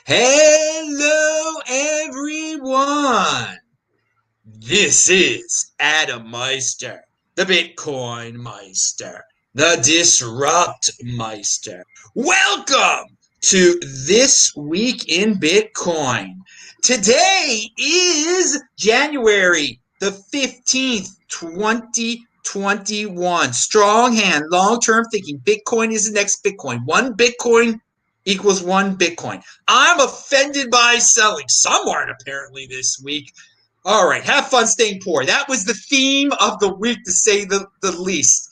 Hello, everyone. This is Adam Meister, the Bitcoin Meister, the Disrupt Meister. Welcome to This Week in Bitcoin. Today is January the 15th, 2021. Strong hand, long-term thinking. Bitcoin is the next Bitcoin. One Bitcoin equals one Bitcoin. I'm offended by selling. Some aren't apparently this week. All right, have fun staying poor. That was the theme of the week, to say the least.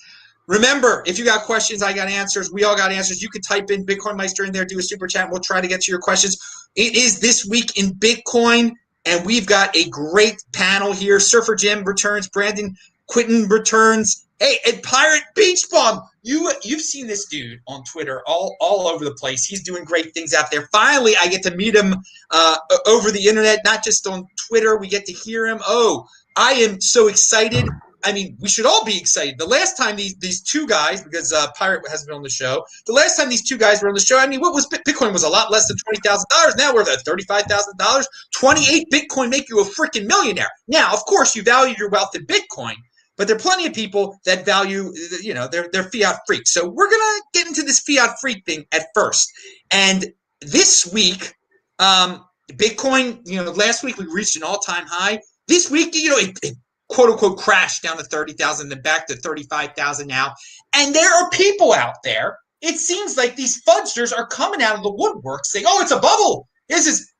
Remember, if you got questions, I got answers. We all got answers. You can type in BitcoinMeister in there, do a super chat, and we'll try to get to your questions. It is This Week in Bitcoin, and we've got a great panel here. Surfer Jim returns. Brandon Quinton returns. Hey, and Pirate Beachbum, you've seen this dude on Twitter all over the place. He's doing great things out there. Finally, I get to meet him over the internet, not just on Twitter. We get to hear him. Oh, I am so excited. I mean, we should all be excited. The last time these two guys, because Pirate hasn't been on the show, the last time these two guys were on the show, I mean, what was Bitcoin was a lot less than $20,000. Now we're at $35,000. 28 Bitcoin make you a freaking millionaire. Now, of course, you value your wealth in Bitcoin, but there are plenty of people that value, they're fiat freaks. So we're gonna get into this fiat freak thing at first. And this week, Bitcoin, last week we reached an all-time high. This week, it quote unquote crashed down to 30,000, then back to 35,000 now. And there are people out there. It seems like these fudgers are coming out of the woodwork saying, "Oh, it's a bubble. This is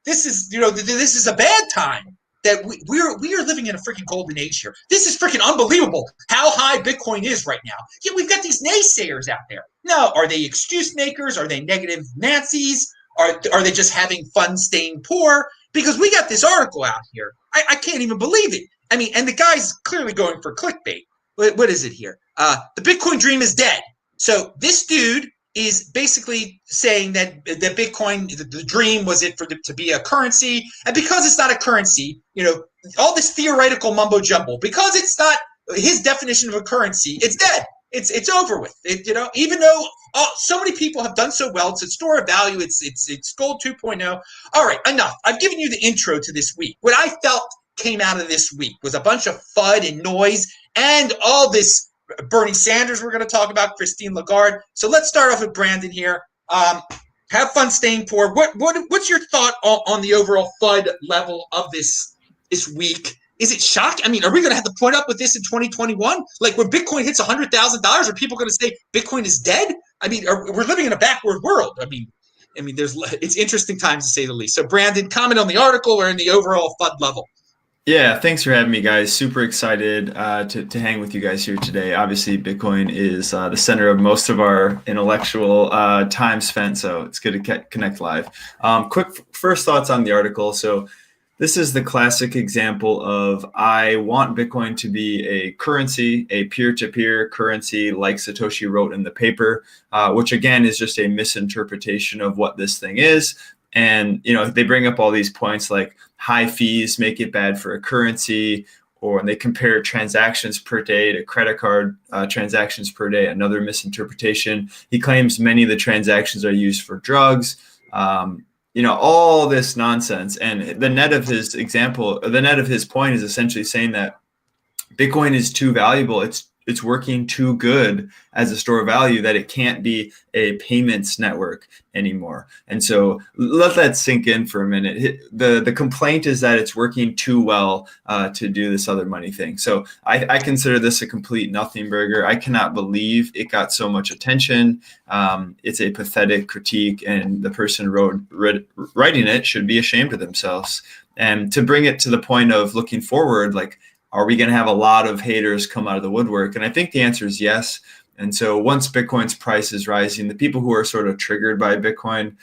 a bad time." That we are living in a freaking golden age here. This is freaking unbelievable how high Bitcoin is right now. Yeah, we've got these naysayers out there. Now, are they excuse makers? Are they negative Nazis? Are they just having fun staying poor? Because we got this article out here. I can't even believe it. I mean, and the guy's clearly going for clickbait. What is it here? The Bitcoin dream is dead. So this dude is basically saying that Bitcoin, the dream was it to be a currency, and because it's not a currency, all this theoretical mumbo jumbo, because it's not his definition of a currency, it's dead. It's over with. Even though so many people have done so well, it's a store of value. It's gold 2.0. All right, enough. I've given you the intro to this week. What I felt came out of this week was a bunch of FUD and noise and all this. Bernie Sanders, we're going to talk about Christine Lagarde. So let's start off with Brandon here. Have fun staying poor. What's your thought on the overall FUD level of this week? Is it shocking? I mean, are we going to have to put up with this in 2021? Like when Bitcoin hits $100,000, are people going to say Bitcoin is dead? I mean, we're living in a backward world. I mean, it's interesting times to say the least. So Brandon, comment on the article or in the overall FUD level. Yeah, thanks for having me, guys. Super excited to hang with you guys here today. Obviously, Bitcoin is the center of most of our intellectual time spent, so it's good to connect live. Quick first thoughts on the article. So this is the classic example of I want Bitcoin to be a currency, a peer-to-peer currency like Satoshi wrote in the paper, which again is just a misinterpretation of what this thing is. And, they bring up all these points like high fees make it bad for a currency, or they compare transactions per day to credit card transactions per day, another misinterpretation. He claims many of the transactions are used for drugs, all this nonsense. And the net of his point is essentially saying that Bitcoin is too valuable. It's working too good as a store of value that it can't be a payments network anymore. And so let that sink in for a minute. The complaint is that it's working too well to do this other money thing. So I consider this a complete nothing burger. I cannot believe it got so much attention. It's a pathetic critique, and the person writing it should be ashamed of themselves. And to bring it to the point of looking forward, like, are we going to have a lot of haters come out of the woodwork? And I think the answer is yes. And so once Bitcoin's price is rising, the people who are sort of triggered by Bitcoin,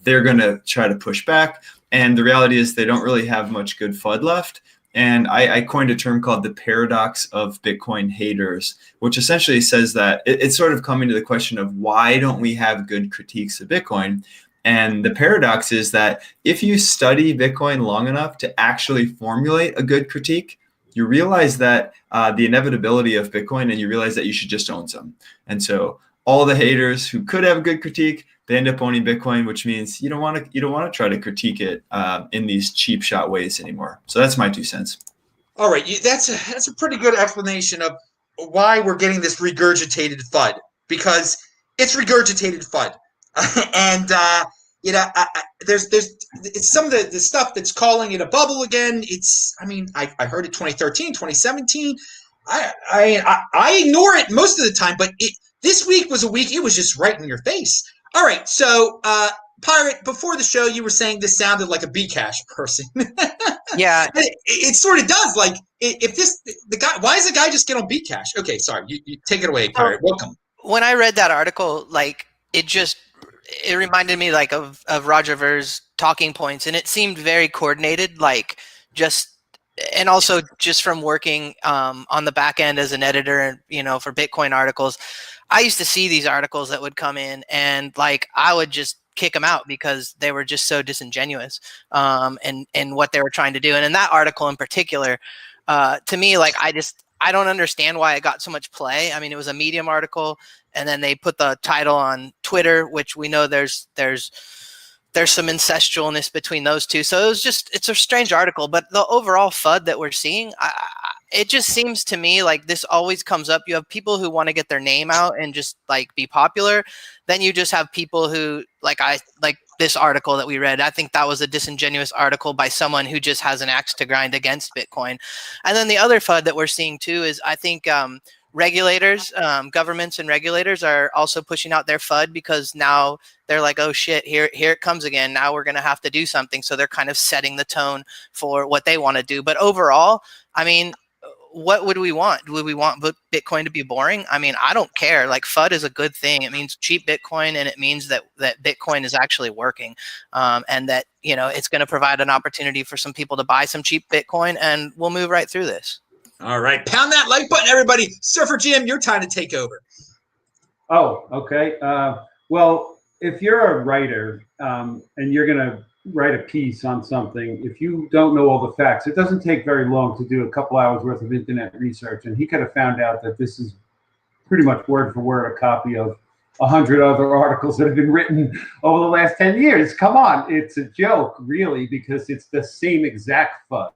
they're going to try to push back. And the reality is they don't really have much good FUD left. And I coined a term called the paradox of Bitcoin haters, which essentially says that it's sort of coming to the question of why don't we have good critiques of Bitcoin? And the paradox is that if you study Bitcoin long enough to actually formulate a good critique, you realize that the inevitability of Bitcoin, and you realize that you should just own some. And so all the haters who could have a good critique, they end up owning Bitcoin, which means you don't want to try to critique it in these cheap shot ways anymore. So that's my 2 cents. All right, that's a pretty good explanation of why we're getting this regurgitated FUD, because it's regurgitated FUD, and there's it's some of the stuff that's calling it a bubble again. I heard it 2013, 2017. I ignore it most of the time, but this week was a week it was just right in your face. All right, so Pirate, before the show, you were saying this sounded like a Bcash person. Yeah, it sort of does. Like, if the guy, why does the guy just get on Bcash? Okay, sorry, you take it away, Pirate. Welcome. When I read that article, like it reminded me like of Roger Ver's talking points, and it seemed very coordinated. Like and also just from working on the back end as an editor, for Bitcoin articles, I used to see these articles that would come in, and like I would just kick them out because they were just so disingenuous and what they were trying to do. And in that article in particular, to me, like I don't understand why it got so much play. I mean, it was a Medium article, and then they put the title on Twitter, which we know there's some incestualness between those two. So it's a strange article, but the overall FUD that we're seeing, it just seems to me like this always comes up. You have people who want to get their name out and just like be popular. Then you just have people who like this article that we read. I think that was a disingenuous article by someone who just has an axe to grind against Bitcoin. And then the other FUD that we're seeing too is I think regulators, governments and regulators are also pushing out their FUD because now they're like, oh shit, here it comes again. Now we're going to have to do something. So they're kind of setting the tone for what they want to do. But overall, I mean, what would we want? Would we want Bitcoin to be boring? I mean, I don't care. Like FUD is a good thing. It means cheap Bitcoin, and it means that Bitcoin is actually working, and that it's going to provide an opportunity for some people to buy some cheap Bitcoin, and we'll move right through this. All right, pound that like button, everybody. Surfer Jim, your time to take over. Oh, okay. Well, if you're a writer and you're going to write a piece on something, if you don't know all the facts, it doesn't take very long to do a couple hours worth of internet research. And he could have found out that this is pretty much word for word a copy of 100 other articles that have been written over the last 10 years. Come on. It's a joke, really, because it's the same exact FUD.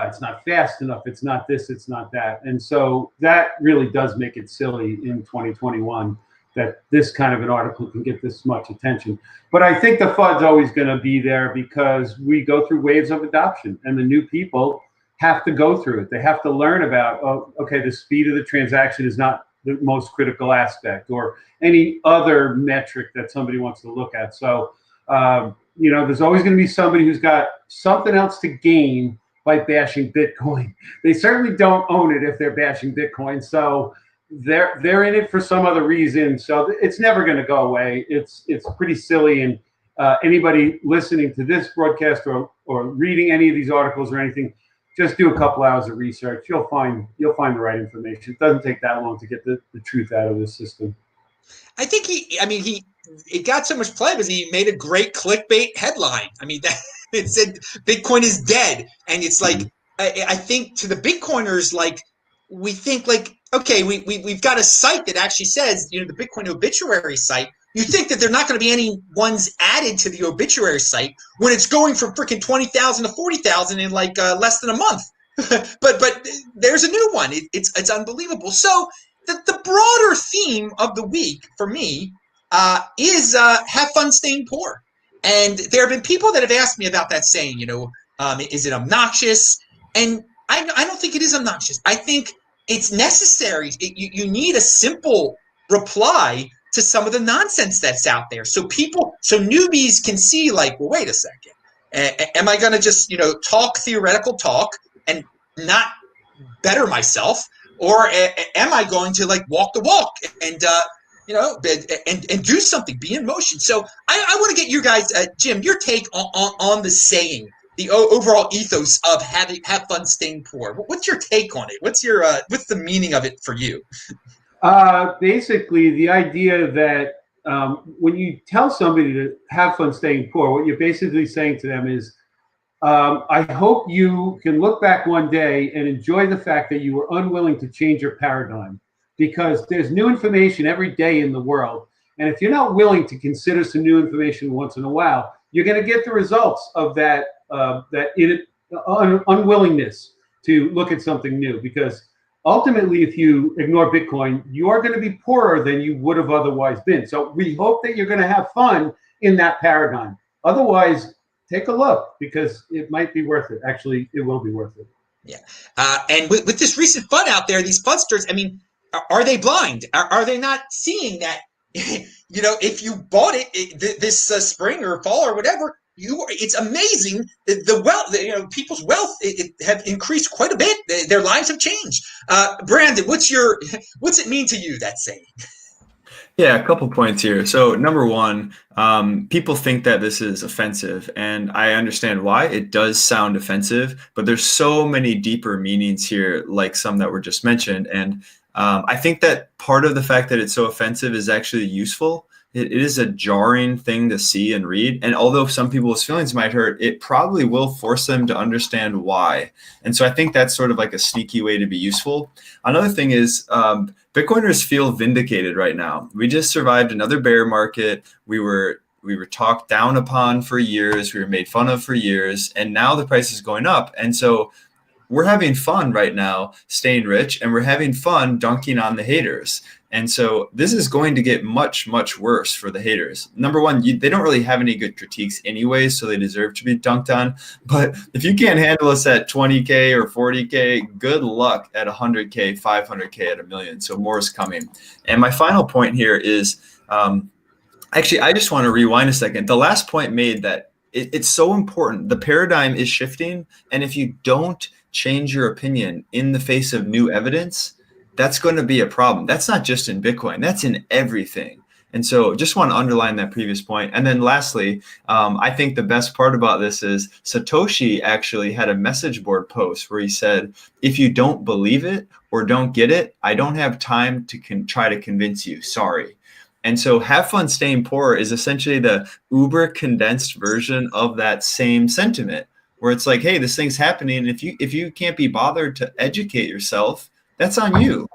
It's not fast enough. It's not this. It's not that. And so that really does make it silly in 2021 that this kind of an article can get this much attention. But I think the FUD's always going to be there because we go through waves of adoption, and the new people have to go through it. They have to learn about, oh, okay, the speed of the transaction is not the most critical aspect, or any other metric that somebody wants to look at. So, there's always going to be somebody who's got something else to gain by bashing Bitcoin. They certainly don't own it if they're bashing Bitcoin. So they're in it for some other reason. So it's never going to go away. It's pretty silly. And anybody listening to this broadcast or reading any of these articles or anything, just do a couple hours of research. You'll find the right information. It doesn't take that long to get the truth out of this system. I think it got so much play because he made a great clickbait headline. I mean, it said Bitcoin is dead. And it's like, I think to the Bitcoiners, like, we think like, okay, we've got a site that actually says, the Bitcoin obituary site. You think that there are not going to be any ones added to the obituary site when it's going from freaking 20,000 to 40,000 in like less than a month. but there's a new one. It's unbelievable. So the broader theme of the week for me is have fun staying poor. And there have been people that have asked me about that saying, is it obnoxious? And I don't think it is obnoxious. I think it's necessary. You need a simple reply to some of the nonsense that's out there. So newbies can see like, well, wait a second. Am I going to just, talk theoretical talk and not better myself? Or am I going to like walk the walk and, and do something, be in motion? So I want to get you guys, Jim, your take on the saying, the overall ethos of have fun staying poor. What's your take on it? What's the meaning of it for you? Basically, the idea that when you tell somebody to have fun staying poor, what you're basically saying to them is, I hope you can look back one day and enjoy the fact that you were unwilling to change your paradigm. because there's new information every day in the world. And if you're not willing to consider some new information once in a while, you're going to get the results of that unwillingness to look at something new. Because ultimately, if you ignore Bitcoin, you are going to be poorer than you would have otherwise been. So we hope that you're going to have fun in that paradigm. Otherwise, take a look, because it might be worth it. Actually, it will be worth it. Yeah. And with this recent FUD out there, these FUDsters, I mean, are they blind? Are they not seeing that, you know, if you bought it this spring or fall or whatever, it's amazing. The wealth, you know, people's wealth have increased quite a bit. Their lives have changed. Brandon, what's it mean to you, that saying? Yeah, a couple points here. So number one, people think that this is offensive, and I understand why. It does sound offensive, but there's so many deeper meanings here, like some that were just mentioned. And I think that part of the fact that it's so offensive is actually useful. It is a jarring thing to see and read. And although some people's feelings might hurt, it probably will force them to understand why. And so I think that's sort of like a sneaky way to be useful. Another thing is Bitcoiners feel vindicated right now. We just survived another bear market. We were talked down upon for years. We were made fun of for years. And now the price is going up. And so we're having fun right now staying rich, and we're having fun dunking on the haters. And so this is going to get much, much worse for the haters. Number one, they don't really have any good critiques anyway, so they deserve to be dunked on. But if you can't handle us at 20K or 40K, good luck at 100K, 500K, at $1 million. So more is coming. And my final point here is, actually, I just want to rewind a second. The last point made that it's so important. The paradigm is shifting. And if you don't change your opinion in the face of new evidence, that's going to be a problem. That's not just in Bitcoin, that's in everything. And so just want to underline that previous point. And then lastly, I think the best part about this is Satoshi actually had a message board post where he said, if you don't believe it or don't get it, I don't have time to try to convince you. Sorry. And so have fun staying poor is essentially the uber condensed version of that same sentiment, where it's like, hey, this thing's happening. And if you can't be bothered to educate yourself, that's on you.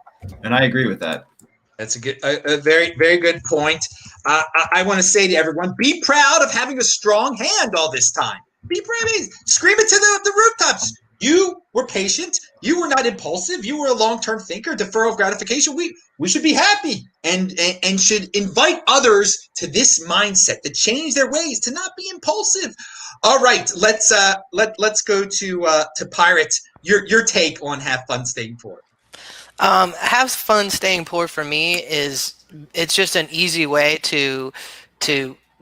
And I agree with that. That's a very, very good point. I want to say to everyone, be proud of having a strong hand all this time. Be proud. Scream it to the rooftops. You were patient. You were not impulsive. You were a long-term thinker. Deferral of gratification. We should be happy and should invite others to this mindset, to change their ways, to not be impulsive. All right, let's go to Pirate. Your take on have fun staying poor. Have fun staying poor for me it's just an easy way to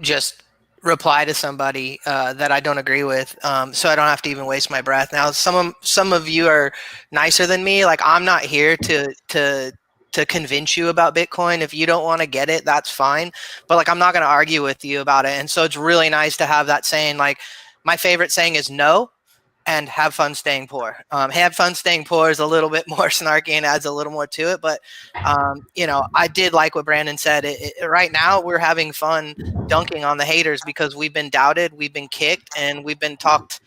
just reply to somebody that I don't agree with, so I don't have to even waste my breath. Now, some of you are nicer than me. Like, I'm not here to convince you about Bitcoin. If you don't want to get it, that's fine. But like, I'm not going to argue with you about it. And so it's really nice to have that saying. Like, my favorite saying is no, and have fun staying poor. Have fun staying poor is a little bit more snarky and adds a little more to it. But, you know, I did like what Brandon said. Right now, we're having fun dunking on the haters because we've been doubted, we've been kicked, and we've been talked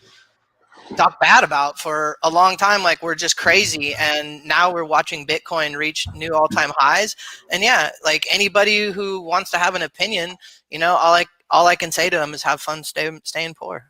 bad about for a long time. Like, we're just crazy. And now we're watching Bitcoin reach new all-time highs. And yeah, like, anybody who wants to have an opinion, you know, all I can say to them is have fun staying poor.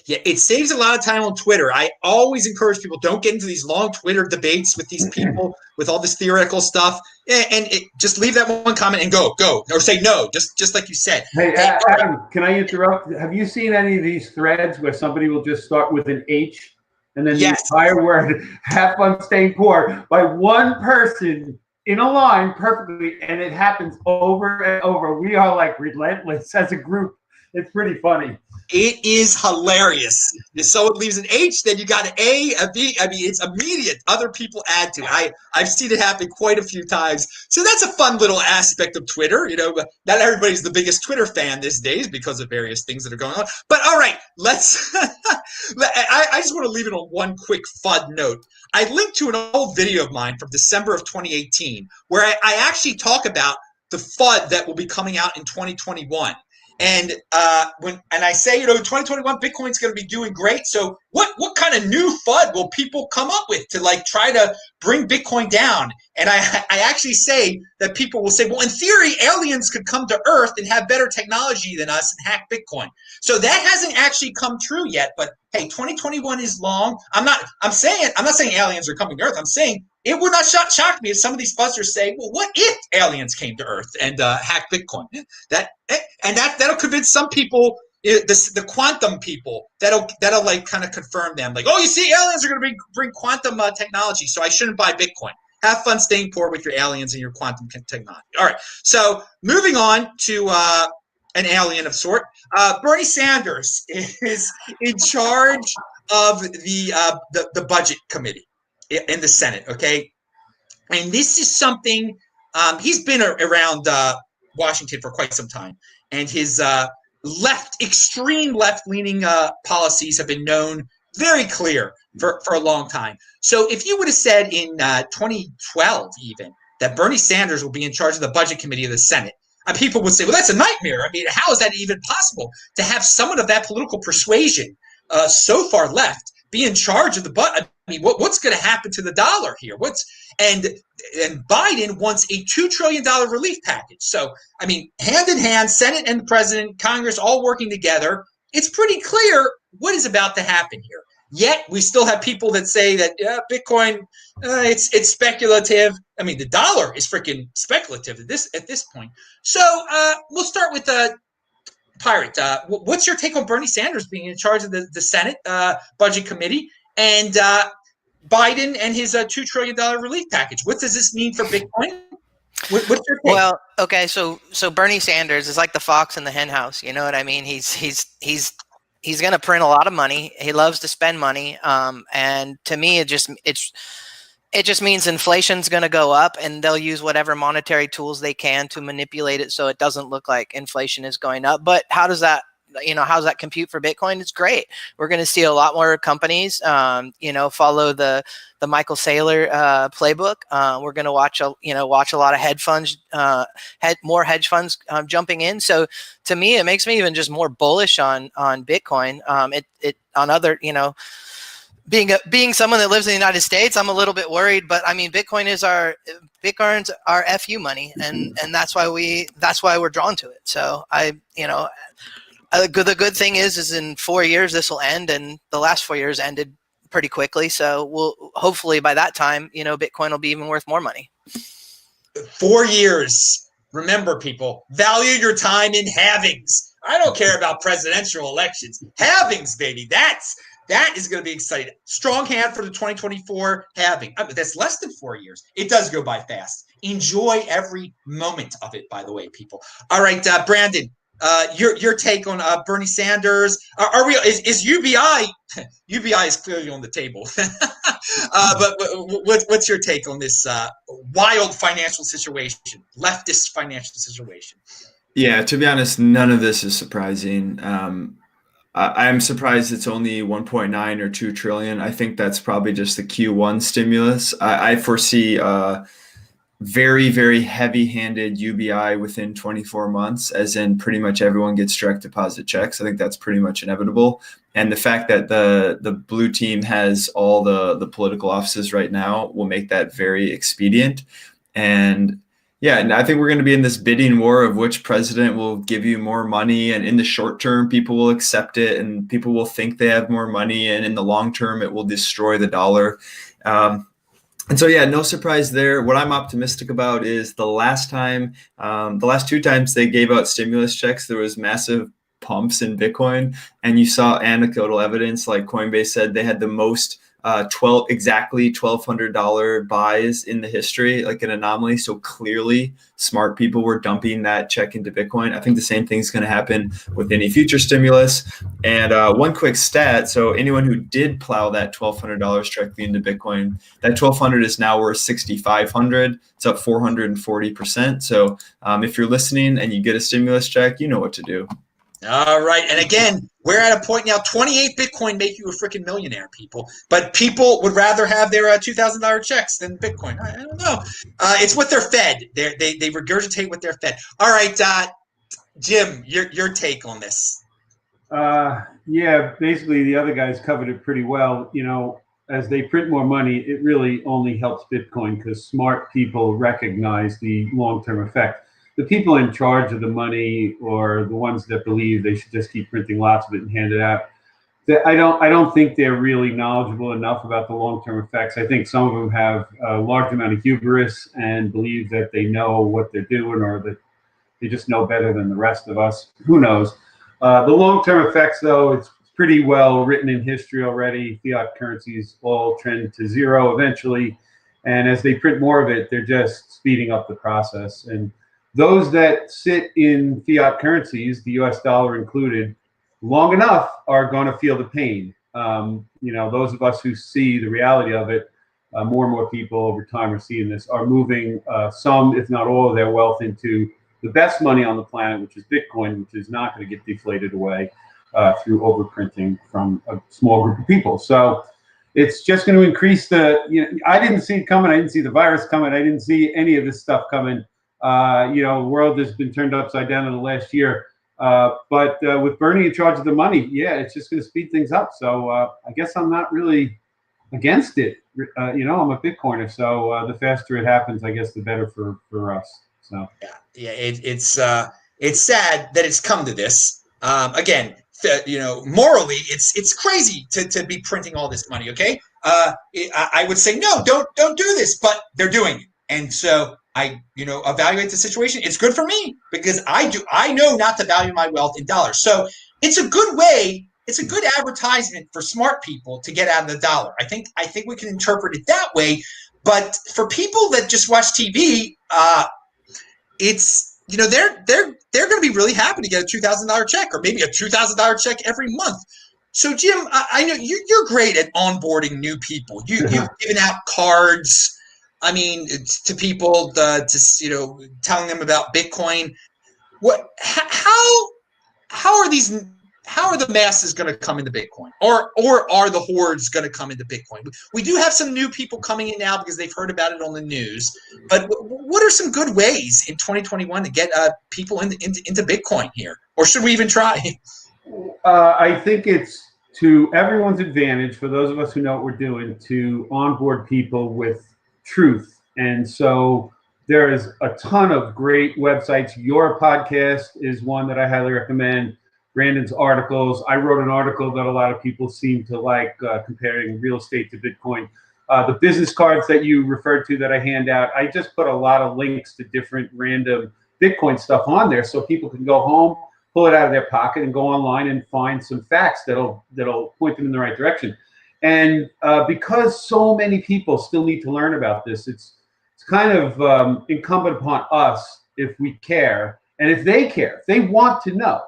Yeah, it saves a lot of time on Twitter. I always encourage people, don't get into these long Twitter debates with these people with all this theoretical stuff. And just leave that one comment and go, or say no, just like you said. Hey, Adam, can I interrupt? Have you seen any of these threads where somebody will just start with an H and then the entire word, have fun staying poor, by one person in a line perfectly, and it happens over and over. We are like relentless as a group. It's pretty funny. It is hilarious. So it leaves an H, then you got an A, a B. I mean, it's immediate. Other people add to it. I've seen it happen quite a few times. So that's a fun little aspect of Twitter. You know, not everybody's the biggest Twitter fan these days because of various things that are going on. But all right, let's. I just want to leave it on one quick FUD note. I linked to an old video of mine from December of 2018 where I actually talk about the FUD that will be coming out in 2021. And when I say, 2021 Bitcoin's going to be doing great. So what kind of new FUD will people come up with to like try to bring Bitcoin down? And I actually say that people will say, well, in theory, aliens could come to Earth and have better technology than us and hack Bitcoin. So that hasn't actually come true yet. But hey, 2021 is long. I'm not saying aliens are coming to Earth. I'm saying it would not shock me if some of these buzzers say, well, what if aliens came to Earth and hacked Bitcoin? That'll convince some people, the quantum people, that'll like kind of confirm them. Like, oh, you see, aliens are going to bring quantum technology, so I shouldn't buy Bitcoin. Have fun staying poor with your aliens and your quantum technology. All right, so moving on to an alien of sort. Bernie Sanders is in charge of the budget committee in the Senate, okay? And this is something, he's been around Washington for quite some time, and his extreme left-leaning policies have been known very clear for a long time. So if you would have said in 2012 even that Bernie Sanders will be in charge of the budget committee of the Senate, people would say, well, that's a nightmare. I mean, how is that even possible to have someone of that political persuasion so far left be in charge of the budget? I mean, what's going to happen to the dollar here? And Biden wants a $2 trillion relief package. So, I mean, hand in hand, Senate and the President, Congress all working together. It's pretty clear what is about to happen here. Yet we still have people that say that Bitcoin, it's speculative. I mean, the dollar is freaking speculative at this point. So we'll start with Pirate. What's your take on Bernie Sanders being in charge of the Senate Budget Committee and Biden and his $2 trillion relief package? What does this mean for Bitcoin? What's your take? Well, okay, so Bernie Sanders is like the fox in the hen house. You know what I mean? He's going to print a lot of money. He loves to spend money, and to me, it just means inflation's going to go up, and they'll use whatever monetary tools they can to manipulate it so it doesn't look like inflation is going up. But how does that compute for Bitcoin? It's great. We're going to see a lot more companies, follow the Michael Saylor playbook. We're going to watch a lot of hedge funds, more hedge funds jumping in. So to me, it makes me even just more bullish on Bitcoin. On other, being someone that lives in the United States, I'm a little bit worried, but I mean, Bitcoin's our FU money, and that's why we're drawn to it. So the good thing is in 4 years this will end, and the last 4 years ended pretty quickly. So we'll hopefully by that time, Bitcoin will be even worth more money. 4 years. Remember, people, value your time in halvings. I don't care about presidential elections. Halvings, baby. That is going to be exciting. Strong hand for the 2024 halving. That's less than 4 years. It does go by fast. Enjoy every moment of it, by the way, people. All right, Brandon. Your take on Bernie Sanders? Is UBI? UBI is clearly on the table, but what's your take on this wild financial situation, leftist financial situation? Yeah, to be honest, none of this is surprising. I'm surprised it's only 1.9 or 2 trillion. I think that's probably just the Q1 stimulus. I foresee very, very heavy-handed UBI within 24 months, as in pretty much everyone gets direct deposit checks. I think that's pretty much inevitable. And the fact that the blue team has all the political offices right now will make that very expedient. And yeah, and I think we're going to be in this bidding war of which president will give you more money. And in the short term, people will accept it and people will think they have more money. And in the long term, it will destroy the dollar. And so, yeah, no surprise there. What I'm optimistic about is the last two times they gave out stimulus checks, there was massive pumps in Bitcoin. And you saw anecdotal evidence, like Coinbase said, they had the most exactly $1,200 buys in the history, like an anomaly. So clearly smart people were dumping that check into Bitcoin. I think the same thing is going to happen with any future stimulus. And one quick stat. So anyone who did plow that $1,200 directly into Bitcoin, that $1,200 is now worth $6,500. It's up 440%. So if you're listening and you get a stimulus check, you know what to do. All right. And again, we're at a point now, 28 Bitcoin make you a freaking millionaire, people. But people would rather have their $2,000 checks than Bitcoin. I don't know. It's what they're fed. They regurgitate what they're fed. All right. Jim, your take on this? Yeah, basically the other guys covered it pretty well. You know, as they print more money, it really only helps Bitcoin because smart people recognize the long-term effect. The people in charge of the money, or the ones that believe they should just keep printing lots of it and hand it out, I don't think they're really knowledgeable enough about the long-term effects. I think some of them have a large amount of hubris and believe that they know what they're doing, or that they just know better than the rest of us. Who knows? The long-term effects, though, it's pretty well written in history already. Fiat currencies all trend to zero eventually. And as they print more of it, they're just speeding up the process. And those that sit in fiat currencies, the US dollar included, long enough are going to feel the pain. You know, those of us who see the reality of it, more and more people over time are seeing this, are moving some, if not all, of their wealth into the best money on the planet, which is Bitcoin, which is not going to get deflated away through overprinting from a small group of people. So it's just going to increase the, you know, I didn't see it coming. I didn't see the virus coming. I didn't see any of this stuff coming. You know, the world has been turned upside down in the last year. But with Bernie in charge of the money, yeah, it's just going to speed things up. So I guess I'm not really against it. You know, I'm a Bitcoiner. So the faster it happens, I guess the better for us. So yeah, it's sad that it's come to this. Again, you know, morally, it's crazy to be printing all this money. Okay, I would say no, don't do this, but they're doing it, and so I, you know, evaluate the situation. It's good for me because I know not to value my wealth in dollars. So it's a good way. It's a good advertisement for smart people to get out of the dollar. I think we can interpret it that way. But for people that just watch TV, it's, you know, they're going to be really happy to get a $2,000 check, or maybe a $2,000 check every month. So Jim, I know you're great at onboarding new people. You've given out cards. I mean, to people, to, you know, telling them about Bitcoin. How are these? How are the masses going to come into Bitcoin, or are the hordes going to come into Bitcoin? We do have some new people coming in now because they've heard about it on the news. But what are some good ways in 2021 to get people into Bitcoin here, or should we even try? I think it's to everyone's advantage, for those of us who know what we're doing, to onboard people with truth. And so there is a ton of great websites. Your podcast is one that I highly recommend. Brandon's articles. I wrote an article that a lot of people seem to like, comparing real estate to Bitcoin. The business cards that you referred to that I hand out, I just put a lot of links to different random Bitcoin stuff on there so people can go home, pull it out of their pocket, and go online and find some facts that'll point them in the right direction. And because so many people still need to learn about this, it's kind of incumbent upon us, if we care, and if they care, if they want to know,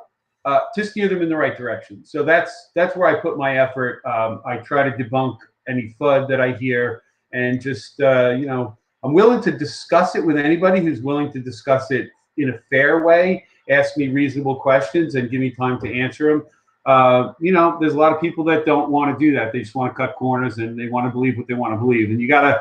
to steer them in the right direction. So that's where I put my effort. I try to debunk any FUD that I hear, and just you know, I'm willing to discuss it with anybody who's willing to discuss it in a fair way, ask me reasonable questions, and give me time to answer them. You know, there's a lot of people that don't want to do that. They just want to cut corners, and they want to believe what they want to believe. And you gotta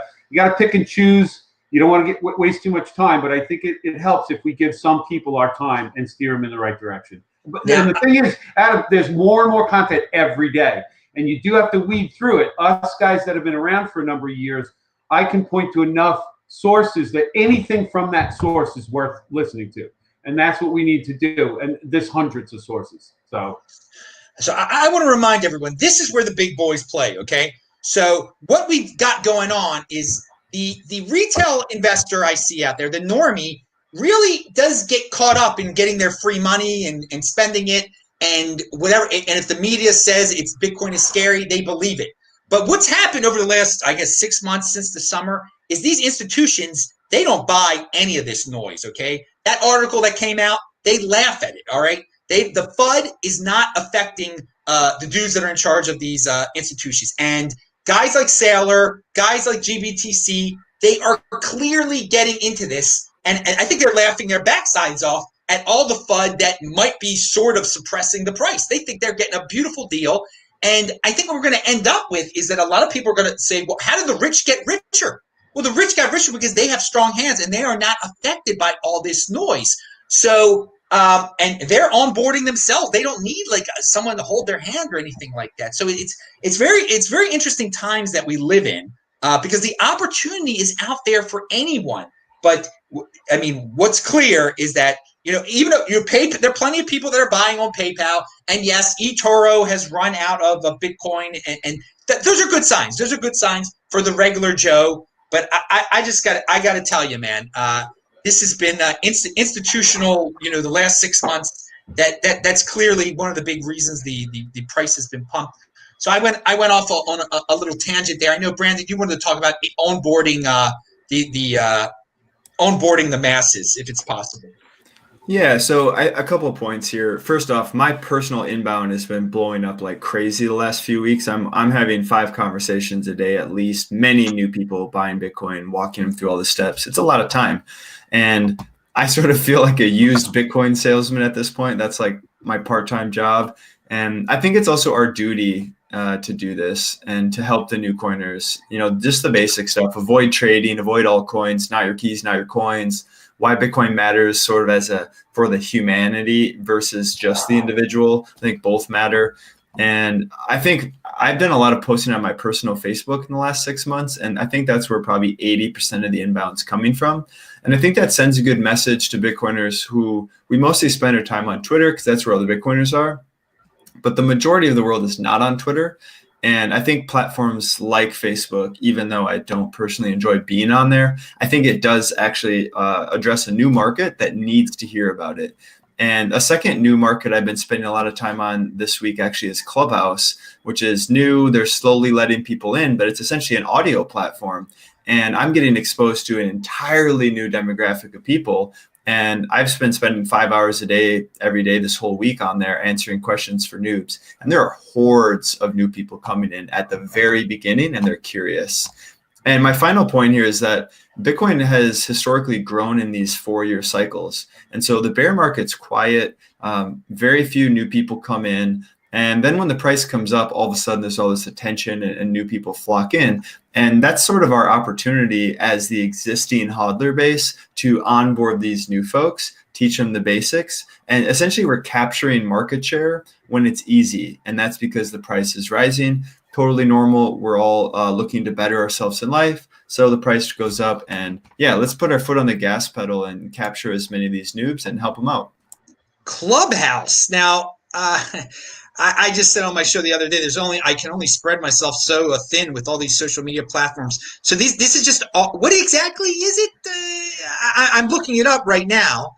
pick and choose. You don't want to waste too much time, but I think it helps if we give some people our time and steer them in the right direction. But then the thing is, Adam, there's more and more content every day, and you do have to weed through it. Us guys that have been around for a number of years, I can point to enough sources that anything from that source is worth listening to, and that's what we need to do. And there's hundreds of sources. So I want to remind everyone, this is where the big boys play. Okay, so what we've got going on is the retail investor I see out there, the normie, really does get caught up in getting their free money and spending it and whatever. And if the media says it's Bitcoin is scary, they believe it. But what's happened over the last, I guess, 6 months since the summer is these institutions, they don't buy any of this noise, okay? That article that came out, they laugh at it, all right? The FUD is not affecting the dudes that are in charge of these institutions. And guys like Saylor, guys like GBTC, they are clearly getting into this. And I think they're laughing their backsides off at all the FUD that might be sort of suppressing the price. They think they're getting a beautiful deal. And I think what we're going to end up with is that a lot of people are going to say, well, how did the rich get richer? Well, the rich got richer because they have strong hands and they are not affected by all this noise. So And they're onboarding themselves. They don't need like someone to hold their hand or anything like that. So it's very interesting times that we live in, because the opportunity is out there for anyone. But I mean, what's clear is that, even though there are plenty of people that are buying on PayPal, and yes, eToro has run out of Bitcoin, and those are good signs. Those are good signs for the regular Joe. But I got to tell you, man, this has been institutional. The last 6 months. That's clearly one of the big reasons the price has been pumped. So I went off on a little tangent there. I know, Brandon, you wanted to talk about onboarding onboarding the masses, if it's possible. Yeah, so a couple of points here. First off, my personal inbound has been blowing up like crazy the last few weeks. I'm having 5 conversations a day at least, many new people buying Bitcoin, walking them through all the steps. It's a lot of time. And I sort of feel like a used Bitcoin salesman at this point. That's like my part-time job. And I think it's also our duty to do this and to help the new coiners, just the basic stuff. Avoid trading, avoid altcoins, not your keys, not your coins. Why Bitcoin matters sort of for the humanity versus just the individual. I think both matter. And I think I've done a lot of posting on my personal Facebook in the last 6 months. And I think that's where probably 80% of the inbound's coming from. And I think that sends a good message to Bitcoiners who we mostly spend our time on Twitter because that's where all the Bitcoiners are. But the majority of the world is not on Twitter. And I think platforms like Facebook, even though I don't personally enjoy being on there, I think it does actually address a new market that needs to hear about it. And a second new market I've been spending a lot of time on this week actually is Clubhouse, which is new. They're slowly letting people in, but it's essentially an audio platform. And I'm getting exposed to an entirely new demographic of people. And I've been spending 5 hours a day, every day, this whole week on there answering questions for noobs. And there are hordes of new people coming in at the very beginning, and they're curious. And my final point here is that Bitcoin has historically grown in these 4-year cycles. And so the bear market's quiet. Very few new people come in. And then when the price comes up, all of a sudden there's all this attention and new people flock in. And that's sort of our opportunity as the existing hodler base to onboard these new folks, teach them the basics. And essentially we're capturing market share when it's easy. And that's because the price is rising. Totally normal. We're all looking to better ourselves in life. So the price goes up. And yeah, let's put our foot on the gas pedal and capture as many of these noobs and help them out. Clubhouse. Now, I just said on my show the other day, I can only spread myself so thin with all these social media platforms. So this is just what exactly is it? I'm looking it up right now.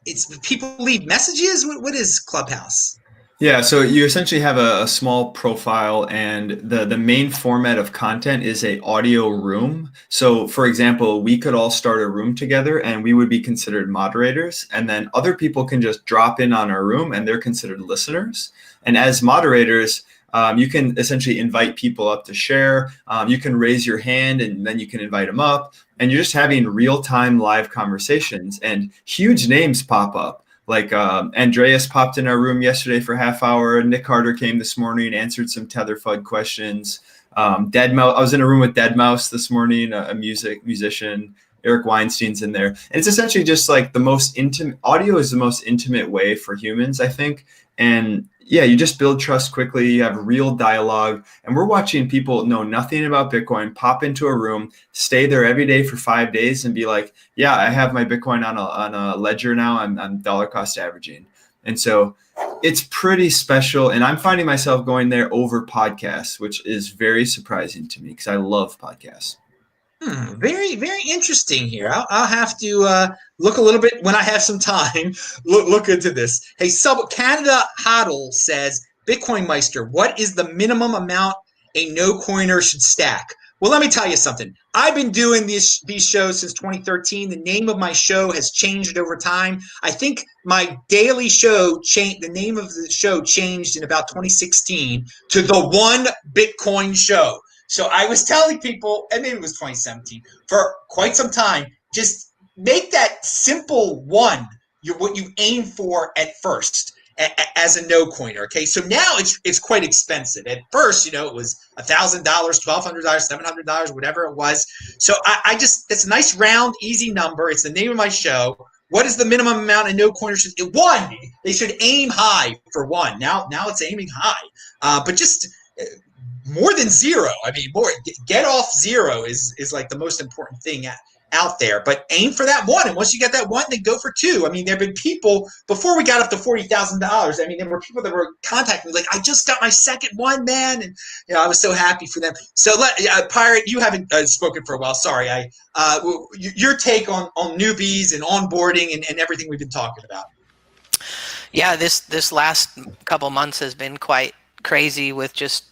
It's people leave messages. What is Clubhouse? Yeah, so you essentially have a small profile, and the main format of content is a audio room. So for example, we could all start a room together and we would be considered moderators, and then other people can just drop in on our room and they're considered listeners. And as moderators, you can essentially invite people up to share. You can raise your hand and then you can invite them up, and you're just having real-time live conversations, and huge names pop up. Like Andreas popped in our room yesterday for a half hour. Nick Carter came this morning, answered some Tether FUD questions. Deadmau5, I was in a room with Deadmau5 this morning, a musician. Eric Weinstein's in there. And it's essentially just like the most intimate, audio is the most intimate way for humans, I think. And yeah, you just build trust quickly. You have real dialogue. And we're watching people know nothing about Bitcoin pop into a room, stay there every day for 5 days and be like, yeah, I have my Bitcoin on a ledger now. I'm dollar cost averaging. And so it's pretty special. And I'm finding myself going there over podcasts, which is very surprising to me because I love podcasts. Very, very interesting here. I'll have to look a little bit when I have some time. Look into this. Hey, Canada Hodl says, BitcoinMeister, what is the minimum amount a no coiner should stack? Well, let me tell you something. I've been doing these shows since 2013. The name of my show has changed over time. I think my daily show changed. The name of the show changed in about 2016 to the One Bitcoin Show. So I was telling people, and maybe it was 2017, for quite some time, just make that simple one what you aim for at first as a no coiner. Okay, so now it's quite expensive. At first, it was $1,000, $1,200, $700, whatever it was. So I just, it's a nice round, easy number. It's the name of my show. what is the minimum amount of no coiners? One. They should aim high for one. Now it's aiming high, but just more than zero. I mean, get off zero is like the most important thing out there. But aim for that one, and once you get that one, then go for two. I mean, there have been people before we got up to $40,000. I mean, there were people that were contacting me like, "I just got my second one, man," and I was so happy for them. So, Pirate, you haven't spoken for a while. Sorry, your take on newbies and onboarding and everything we've been talking about. Yeah, this last couple months has been quite crazy with just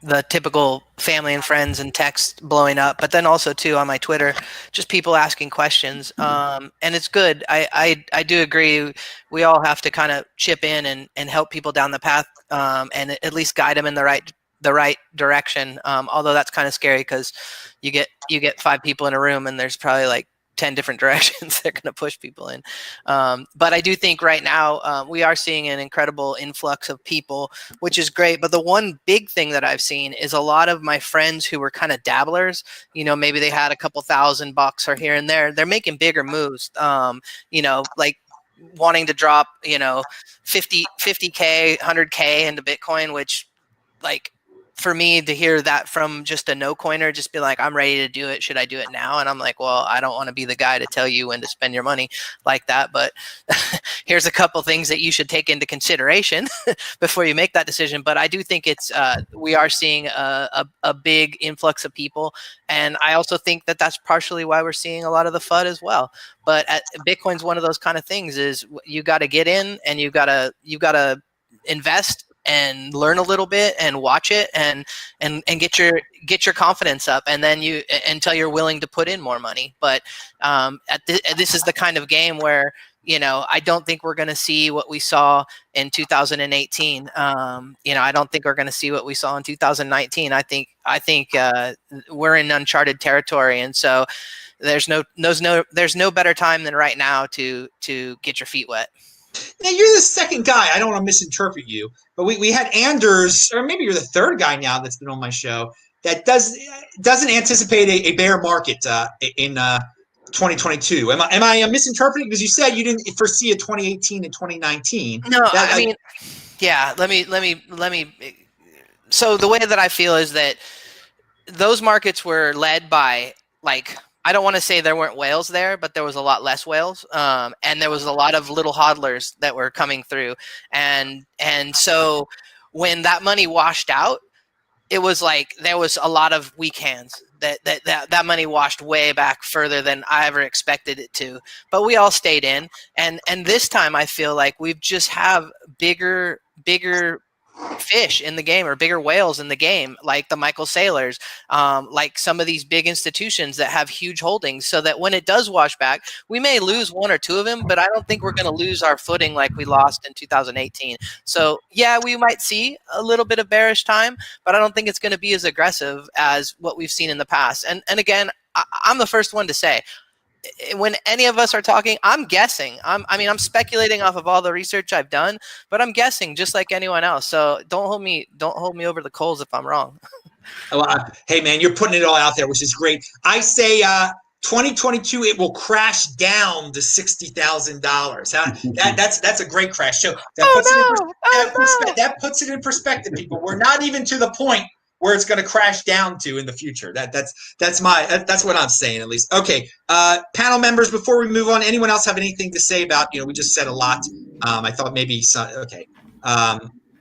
the typical family and friends and text blowing up, but then also too on my Twitter, just people asking questions. And it's good. I do agree. We all have to kind of chip in and help people down the path, and at least guide them in the right direction. Although that's kind of scary because you get 5 people in a room and there's probably like 10 different directions they're going to push people in. But I do think right now we are seeing an incredible influx of people, which is great. But the one big thing that I've seen is a lot of my friends who were kind of dabblers, maybe they had a couple $1,000 or here and there, they're making bigger moves, like wanting to drop, 50K, 100K into Bitcoin, which like, for me to hear that from just a no coiner, just be like, I'm ready to do it. Should I do it now? And I'm like, well, I don't want to be the guy to tell you when to spend your money like that. But here's a couple things that you should take into consideration before you make that decision. But I do think we are seeing a big influx of people. And I also think that that's partially why we're seeing a lot of the FUD as well. But Bitcoin's one of those kind of things is you got to get in and you got to invest and learn a little bit and watch it and get your confidence up, and then until you're willing to put in more money. But this is the kind of game where I don't think we're going to see what we saw in 2018. I don't think we're going to see what we saw in 2019. I think we're in uncharted territory, and so there's no better time than right now to get your feet wet. Now, you're the second guy. I don't want to misinterpret you, but we had Anders, or maybe you're the third guy now that's been on my show that doesn't anticipate a bear market in 2022. Am I misinterpreting? Because you said you didn't foresee a 2018 and 2019. No, yeah. Let me. So the way that I feel is that those markets were led by I don't want to say there weren't whales there, but there was a lot less whales, and there was a lot of little hodlers that were coming through, and so when that money washed out, it was like there was a lot of weak hands. That money washed way back further than I ever expected it to, but we all stayed in, and this time I feel like we just have bigger fish in the game, or bigger whales in the game, like the Michael Saylors, like some of these big institutions that have huge holdings, so that when it does wash back, we may lose one or two of them, but I don't think we're going to lose our footing like we lost in 2018. So yeah, we might see a little bit of bearish time, but I don't think it's going to be as aggressive as what we've seen in the past. And again, I'm the first one to say, when any of us are talking, I'm guessing. I'm speculating off of all the research I've done, but I'm guessing just like anyone else. So don't hold me over the coals if I'm wrong. Hey man, you're putting it all out there, which is great. I say 2022, it will crash down to $60,000. That's a great crash. So that puts it in perspective, people. We're not even to the point where it's going to crash down to in the future. That's what I'm saying, at least. Okay, panel members, before we move on, anyone else have anything to say about, we just said a lot. I thought maybe some, okay.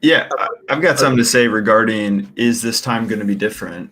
Yeah, I've got something to say regarding, is this time going to be different?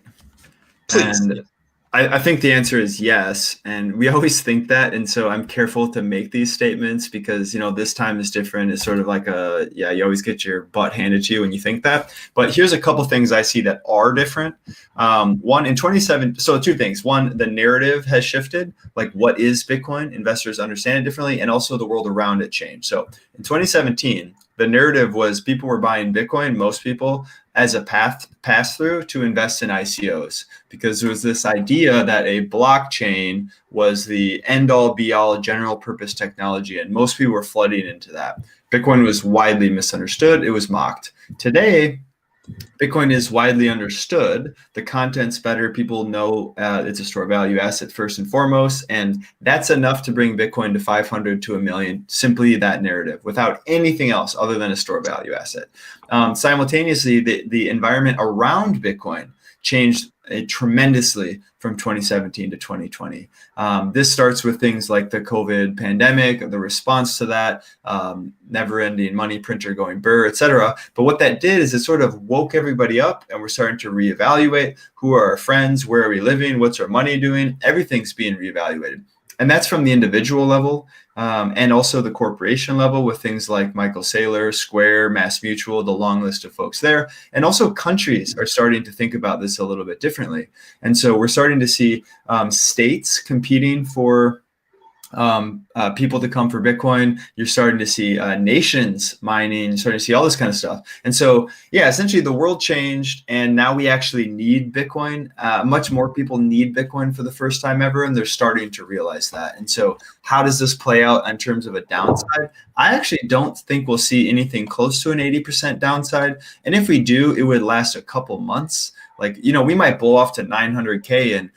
Please. And I think the answer is yes. And we always think that. And so I'm careful to make these statements because, this time is different. It's sort of like you always get your butt handed to you when you think that. But here's a couple things I see that are different. One, in 2017, so two things. One, the narrative has shifted. Like, what is Bitcoin? Investors understand it differently. And also the world around it changed. So in 2017, the narrative was people were buying Bitcoin, most people, as a pass through to invest in ICOs, because there was this idea that a blockchain was the end all be all general purpose technology. And most people were flooding into that. Bitcoin was widely misunderstood. It was mocked. Today, Bitcoin is widely understood. The content's better. People know it's a store value asset first and foremost, and that's enough to bring Bitcoin to 500 to a million. Simply that narrative, without anything else other than a store value asset. Simultaneously, the environment around Bitcoin changed tremendously from 2017 to 2020. This starts with things like the COVID pandemic, the response to that, never-ending money printer going burr, etc. But what that did is it sort of woke everybody up, and we're starting to reevaluate who are our friends, where are we living, what's our money doing. Everything's being reevaluated. And that's from the individual level and also the corporation level with things like Michael Saylor, Square, Mass Mutual, the long list of folks there. And also countries are starting to think about this a little bit differently. And so we're starting to see states competing for people to come for Bitcoin. You're starting to see nations mining, starting to see all this kind of stuff. And so, yeah, essentially the world changed, and now we actually need Bitcoin. Much more people need Bitcoin for the first time ever, and they're starting to realize that. And so how does this play out in terms of a downside? I actually don't think we'll see anything close to an 80% downside. And if we do, it would last a couple months. Like, we might blow off to 900K and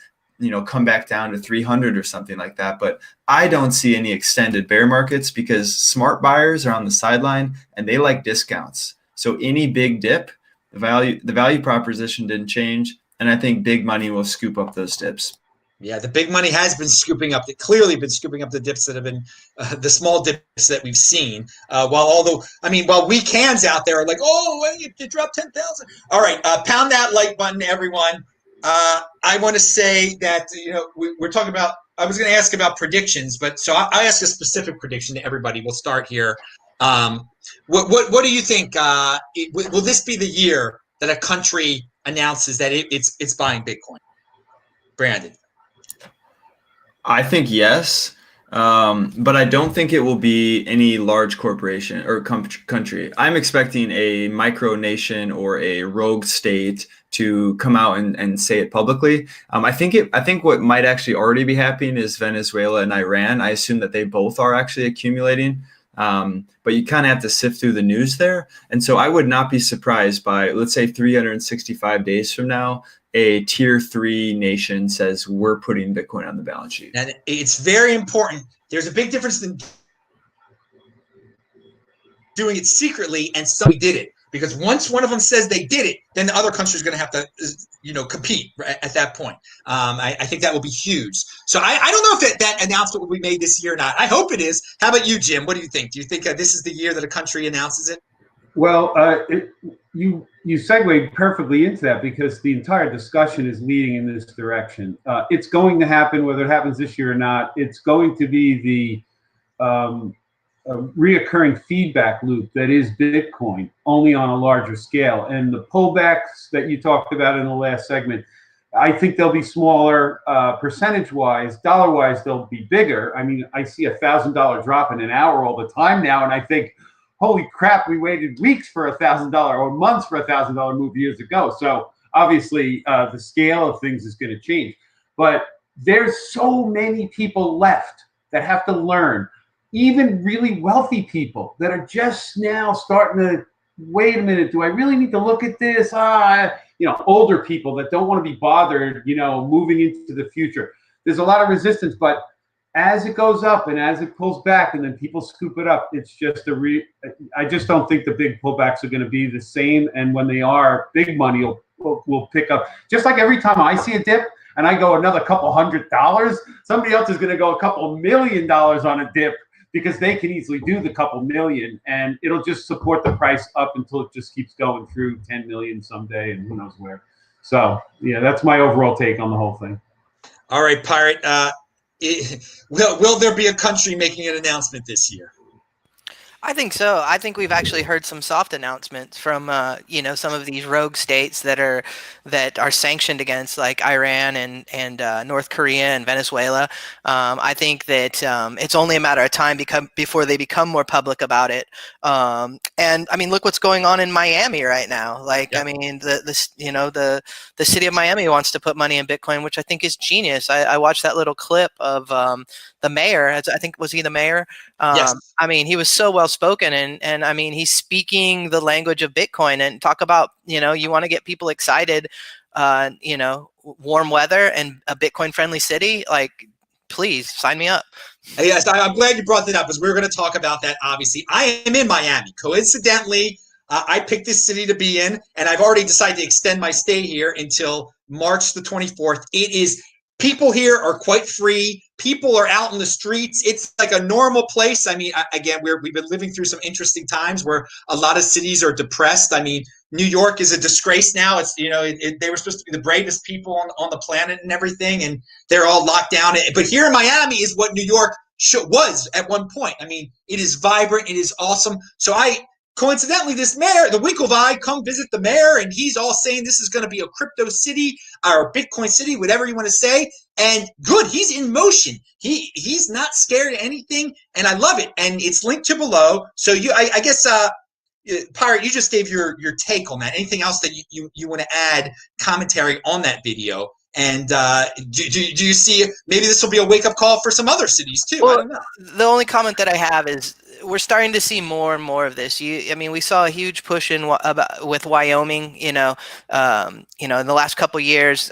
come back down to 300 or something like that. But I don't see any extended bear markets because smart buyers are on the sideline and they like discounts. So any big dip, the value proposition didn't change. And I think big money will scoop up those dips. Yeah, the big money has been scooping up, clearly been scooping up the dips that have been the small dips that we've seen. While weak hands out there are like, oh, you dropped 10,000. All right, pound that like button, everyone. I want to say that, we're talking about, I was going to ask about predictions, but so I ask a specific prediction to everybody. We'll start here. What do you think? Will this be the year that a country announces that it's buying Bitcoin? Brandon. I think yes. But I don't think it will be any large corporation or country. I'm expecting a micronation or a rogue state to come out and say it publicly. I think what might actually already be happening is Venezuela and Iran. I assume that they both are actually accumulating. But you kind of have to sift through the news there. And so I would not be surprised by, let's say 365 days from now, a tier 3 nation says we're putting Bitcoin on the balance sheet. And it's very important. There's a big difference in doing it secretly and somebody did it. Because once one of them says they did it, then the other country is going to have to, compete at that point. I think that will be huge. So I don't know if that announcement will be made this year or not. I hope it is. How about you, Jim? What do you think? Do you think this is the year that a country announces it? Well, you segued perfectly into that because the entire discussion is leading in this direction. It's going to happen, whether it happens this year or not. It's going to be the reoccurring feedback loop that is Bitcoin, only on a larger scale. And the pullbacks that you talked about in the last segment, I think they'll be smaller percentage-wise. Dollar-wise, they'll be bigger. I mean, I see $1,000 drop in an hour all the time now, and I think, holy crap, we waited weeks for $1,000 or months for $1,000 move years ago. So obviously, the scale of things is going to change. But there's so many people left that have to learn. Even really wealthy people that are just now starting to, wait a minute, do I really need to look at this? Older people that don't want to be bothered, moving into the future. There's a lot of resistance, but as it goes up and as it pulls back and then people scoop it up, it's just I just don't think the big pullbacks are going to be the same. And when they are, big money will pick up. Just like every time I see a dip and I go another couple $100, somebody else is going to go a couple $1 million on a dip, because they can easily do the couple million, and it'll just support the price up until it just keeps going through 10 million someday, and who knows where. So, yeah, that's my overall take on the whole thing. All right, Pirate. Will there be a country making an announcement this year? I think so. I think we've actually heard some soft announcements from some of these rogue states that are sanctioned against, like Iran and North Korea and Venezuela. I think that it's only a matter of time before they become more public about it. And I mean, look what's going on in Miami right now. Like, yeah. I mean, the city of Miami wants to put money in Bitcoin, which I think is genius. I watched that little clip of the mayor, I think, was he the mayor? Yes. I mean, he was so well spoken, and I mean, he's speaking the language of Bitcoin. And talk about, you want to get people excited, warm weather and a Bitcoin friendly city. Like, please sign me up. Yes, I'm glad you brought that up, because we're going to talk about that. Obviously, I am in Miami. Coincidentally, I picked this city to be in, and I've already decided to extend my stay here until March the 24th. People here are quite free. People are out in the streets. It's like a normal place. I mean, again, we've been living through some interesting times where a lot of cities are depressed. I mean, New York is a disgrace now. It's, they were supposed to be the bravest people on the planet and everything, and they're all locked down. But here in Miami is what New York was at one point. I mean, it is vibrant. It is awesome. So coincidentally, this mayor, the Winklevi, come visit the mayor, and he's all saying this is going to be a crypto city or a Bitcoin city, whatever you want to say. And good, he's in motion. He's not scared of anything, and I love it. And it's linked to below. So I guess, Pirate, you just gave your take on that. Anything else that you want to add commentary on that video? And do you see maybe this will be a wake up call for some other cities too? Well, I don't know. The only comment that I have is we're starting to see more and more of this. I mean, we saw a huge push with Wyoming, in the last couple of years,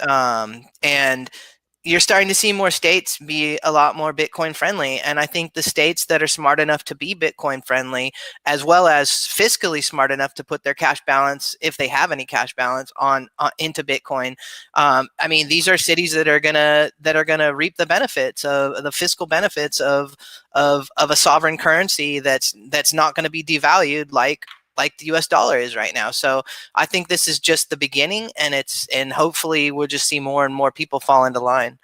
and you're starting to see more states be a lot more Bitcoin friendly. And I think the states that are smart enough to be Bitcoin friendly, as well as fiscally smart enough to put their cash balance, if they have any cash balance, on into Bitcoin. I mean, these are cities that are gonna reap the benefits of the fiscal benefits of a sovereign currency that's not going to be devalued like the US dollar is right now. So I think this is just the beginning, and hopefully we'll just see more and more people fall into line.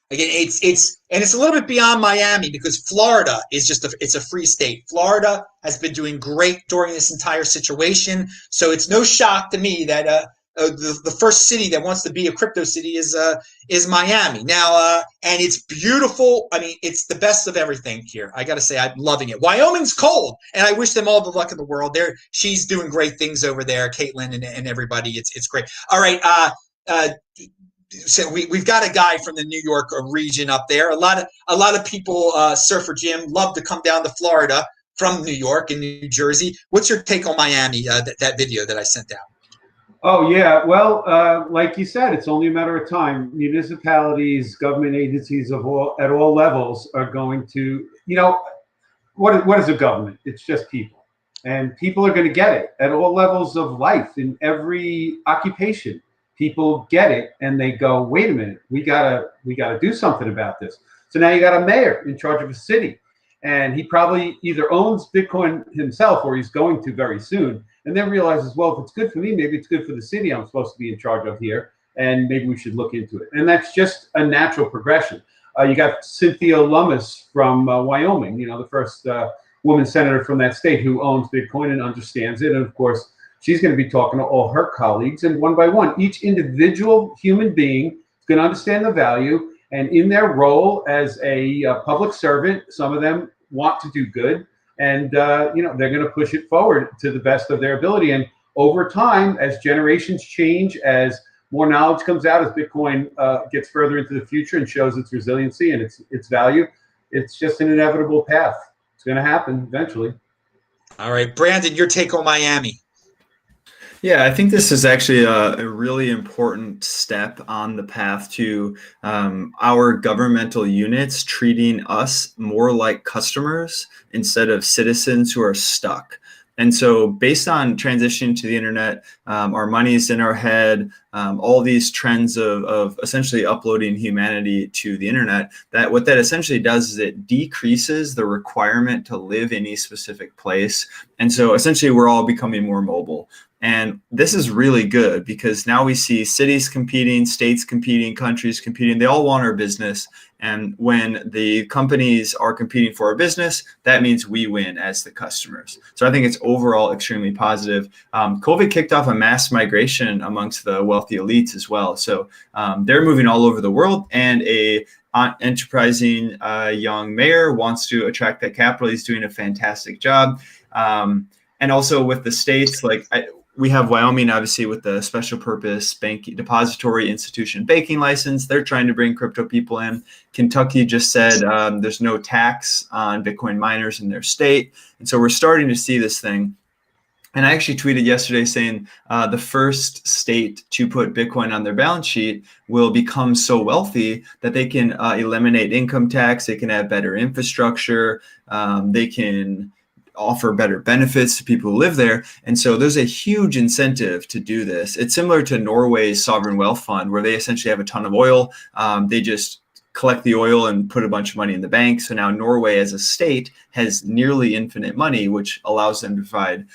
Again, it's a little bit beyond Miami, because Florida is it's a free state. Florida has been doing great during this entire situation. So it's no shock to me that the first city that wants to be a crypto city is Miami now, and it's beautiful. I mean, it's the best of everything here. I got to say, I'm loving it. Wyoming's cold, and I wish them all the luck in the world. She's doing great things over there, Caitlin and everybody. It's great. All right, so we've got a guy from the New York region up there. A lot of people, Surfer Jim, love to come down to Florida from New York and New Jersey. What's your take on Miami? That video that I sent out. Oh, yeah. Well, like you said, it's only a matter of time. Municipalities, government agencies at all levels are going to, what is a government? It's just people. And people are going to get it at all levels of life, in every occupation. People get it, and they go, wait a minute, we gotta do something about this. So now you got a mayor in charge of a city, and he probably either owns Bitcoin himself, or he's going to very soon, and then realizes, well, if it's good for me, maybe it's good for the city I'm supposed to be in charge of here, and maybe we should look into it. And that's just a natural progression. You got Cynthia Lummis from Wyoming, the first woman senator from that state who owns Bitcoin and understands it. And of course, she's going to be talking to all her colleagues, and one by one, each individual human being is going to understand the value. And in their role as a public servant, some of them want to do good, and they're going to push it forward to the best of their ability. And over time, as generations change, as more knowledge comes out, as Bitcoin gets further into the future and shows its resiliency and its value, it's just an inevitable path. It's going to happen eventually. All right, Brandon, your take on Miami. Yeah, I think this is actually a really important step on the path to our governmental units treating us more like customers instead of citizens who are stuck. And so based on transitioning to the internet, our money's in our head, all these trends of essentially uploading humanity to the internet, what that essentially does is it decreases the requirement to live in a specific place. And so essentially we're all becoming more mobile. And this is really good, because now we see cities competing, states competing, countries competing. They all want our business. And when the companies are competing for our business, that means we win as the customers. So I think it's overall extremely positive. COVID kicked off a mass migration amongst the wealthy elites as well. So they're moving all over the world, and a enterprising young mayor wants to attract that capital. He's doing a fantastic job. And also with the states, we have Wyoming, obviously, with the special purpose bank depository institution banking license. They're trying to bring crypto people in. Kentucky just said there's no tax on Bitcoin miners in their state. And so we're starting to see this thing. And I actually tweeted yesterday saying the first state to put Bitcoin on their balance sheet will become so wealthy that they can eliminate income tax. They can have better infrastructure. They can offer better benefits to people who live there. And so there's a huge incentive to do this. It's similar to Norway's sovereign wealth fund, where they essentially have a ton of oil. They just collect the oil and put a bunch of money in the bank. So now Norway as a state has nearly infinite money, which allows them to provide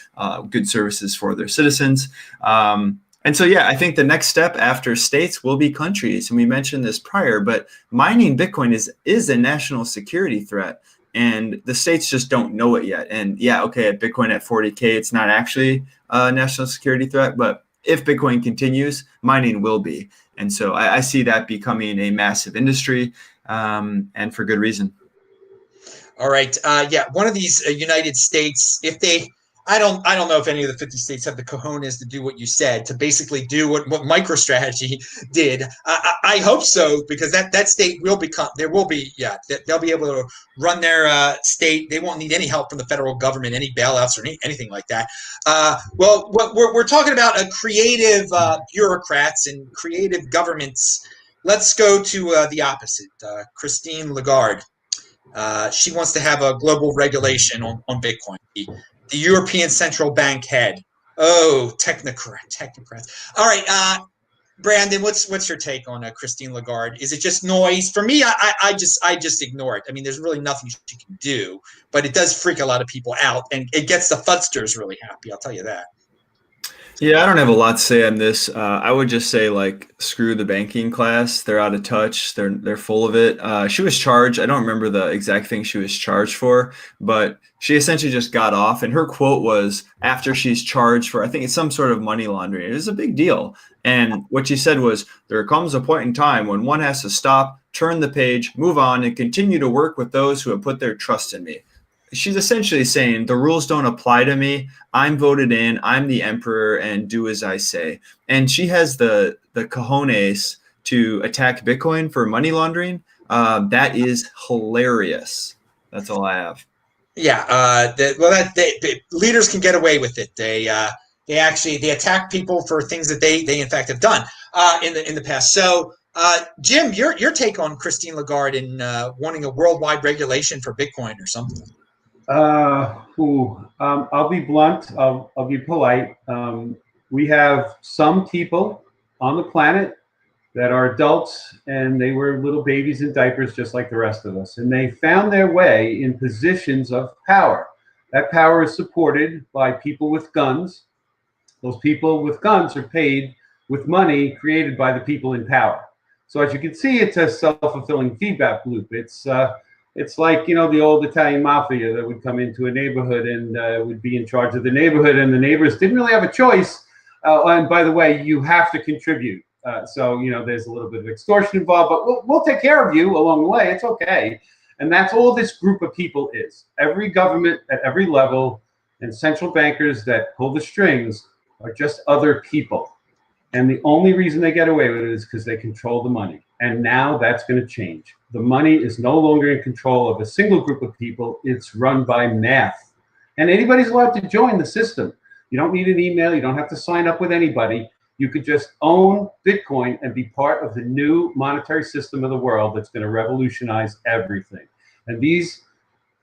good services for their citizens. And so, yeah, I think the next step after states will be countries. And we mentioned this prior, but mining Bitcoin is a national security threat. And the states just don't know it yet. And yeah, okay, at Bitcoin at 40K, it's not actually a national security threat, but if Bitcoin continues, mining will be. And so I see that becoming a massive industry, and for good reason. All right. Yeah, one of these United States, if they, I don't know if any of the 50 states have the cojones to do what you said, to basically do what MicroStrategy did. I hope so, because that state will become, there will be, yeah, they'll be able to run their state. They won't need any help from the federal government, any bailouts or anything like that. Well, we're talking about creative bureaucrats and creative governments. Let's go to the opposite. Christine Lagarde. She wants to have a global regulation on Bitcoin. The European Central Bank head. Oh, technocrats. All right, Brandon, what's your take on Christine Lagarde? Is it just noise? For me, I just ignore it. I mean, there's really nothing she can do, but it does freak a lot of people out, and it gets the fudsters really happy. I'll tell you that. Yeah, I don't have a lot to say on this. I would just say, like, screw the banking class. They're out of touch. They're full of it. She was charged. I don't remember the exact thing she was charged for, but she essentially just got off. And her quote was, after she's charged for, I think it's some sort of money laundering. It was a big deal. And what she said was, there comes a point in time when one has to stop, turn the page, move on, and continue to work with those who have put their trust in me. She's essentially saying the rules don't apply to me. I'm voted in. I'm the emperor, and do as I say. And she has the cojones to attack Bitcoin for money laundering. That is hilarious. That's all I have. Yeah. Leaders can get away with it. They attack people for things that they in fact have done in the past. So, Jim, your take on Christine Lagarde in wanting a worldwide regulation for Bitcoin or something? I'll be blunt. I'll be polite. We have some people on the planet that are adults, and they were little babies in diapers just like the rest of us. And they found their way in positions of power. That power is supported by people with guns. Those people with guns are paid with money created by the people in power. So as you can see, it's a self-fulfilling feedback loop. It's like, the old Italian mafia that would come into a neighborhood and would be in charge of the neighborhood, and the neighbors didn't really have a choice. And by the way, you have to contribute. So, there's a little bit of extortion involved, but we'll take care of you along the way. It's okay. And that's all this group of people is. Every government at every level and central bankers that pull the strings are just other people. And the only reason they get away with it is because they control the money. And now that's going to change. The money is no longer in control of a single group of people. It's run by math. And anybody's allowed to join the system. You don't need an email. You don't have to sign up with anybody. You could just own Bitcoin and be part of the new monetary system of the world that's going to revolutionize everything. And these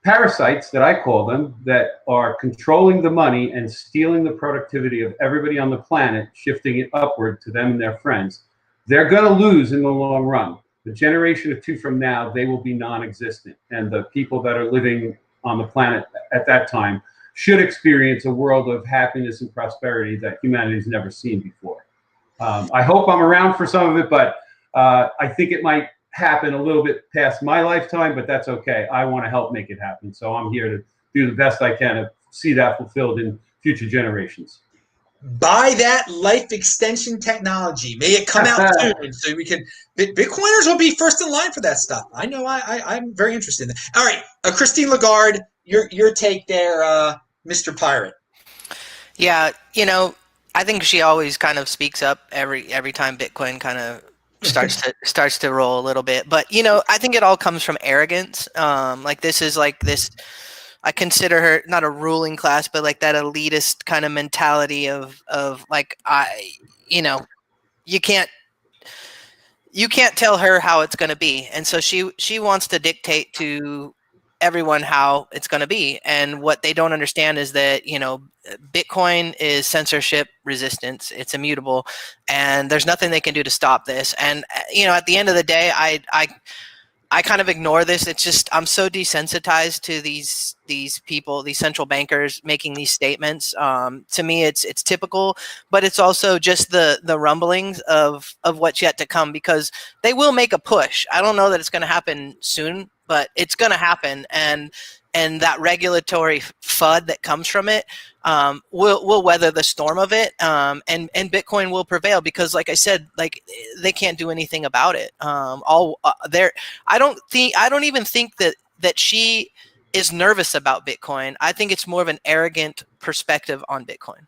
parasites, that I call them, that are controlling the money and stealing the productivity of everybody on the planet, shifting it upward to them and their friends, they're going to lose in the long run. The generation or two from now, they will be non-existent. And the people that are living on the planet at that time should experience a world of happiness and prosperity that humanity's never seen before. I hope I'm around for some of it, but I think it might happen a little bit past my lifetime, but that's okay. I want to help make it happen. So I'm here to do the best I can to see that fulfilled in future generations. Buy that life extension technology. May it come out soon, so we can. Bitcoiners will be first in line for that stuff. I know. I'm very interested in that. All right, Christine Lagarde, your take there, Mr. Pirate. Yeah, I think she always kind of speaks up every time Bitcoin kind of starts to roll a little bit. But I think it all comes from arrogance. Like this is like this. I consider her not a ruling class, but like that elitist kind of mentality of like you can't tell her how it's going to be, and so she wants to dictate to everyone how it's going to be. And what they don't understand is that Bitcoin is censorship resistance. It's immutable, and there's nothing they can do to stop this. And at the end of the day, I kind of ignore this. It's just I'm so desensitized to these people, these central bankers making these statements. To me, it's typical, but it's also just the rumblings of what's yet to come, because they will make a push. I don't know that it's going to happen soon, but it's going to happen, and that regulatory FUD that comes from it will weather the storm of it, and Bitcoin will prevail, because, like I said, like they can't do anything about it. I don't even think that she is nervous about Bitcoin. I think it's more of an arrogant perspective on Bitcoin.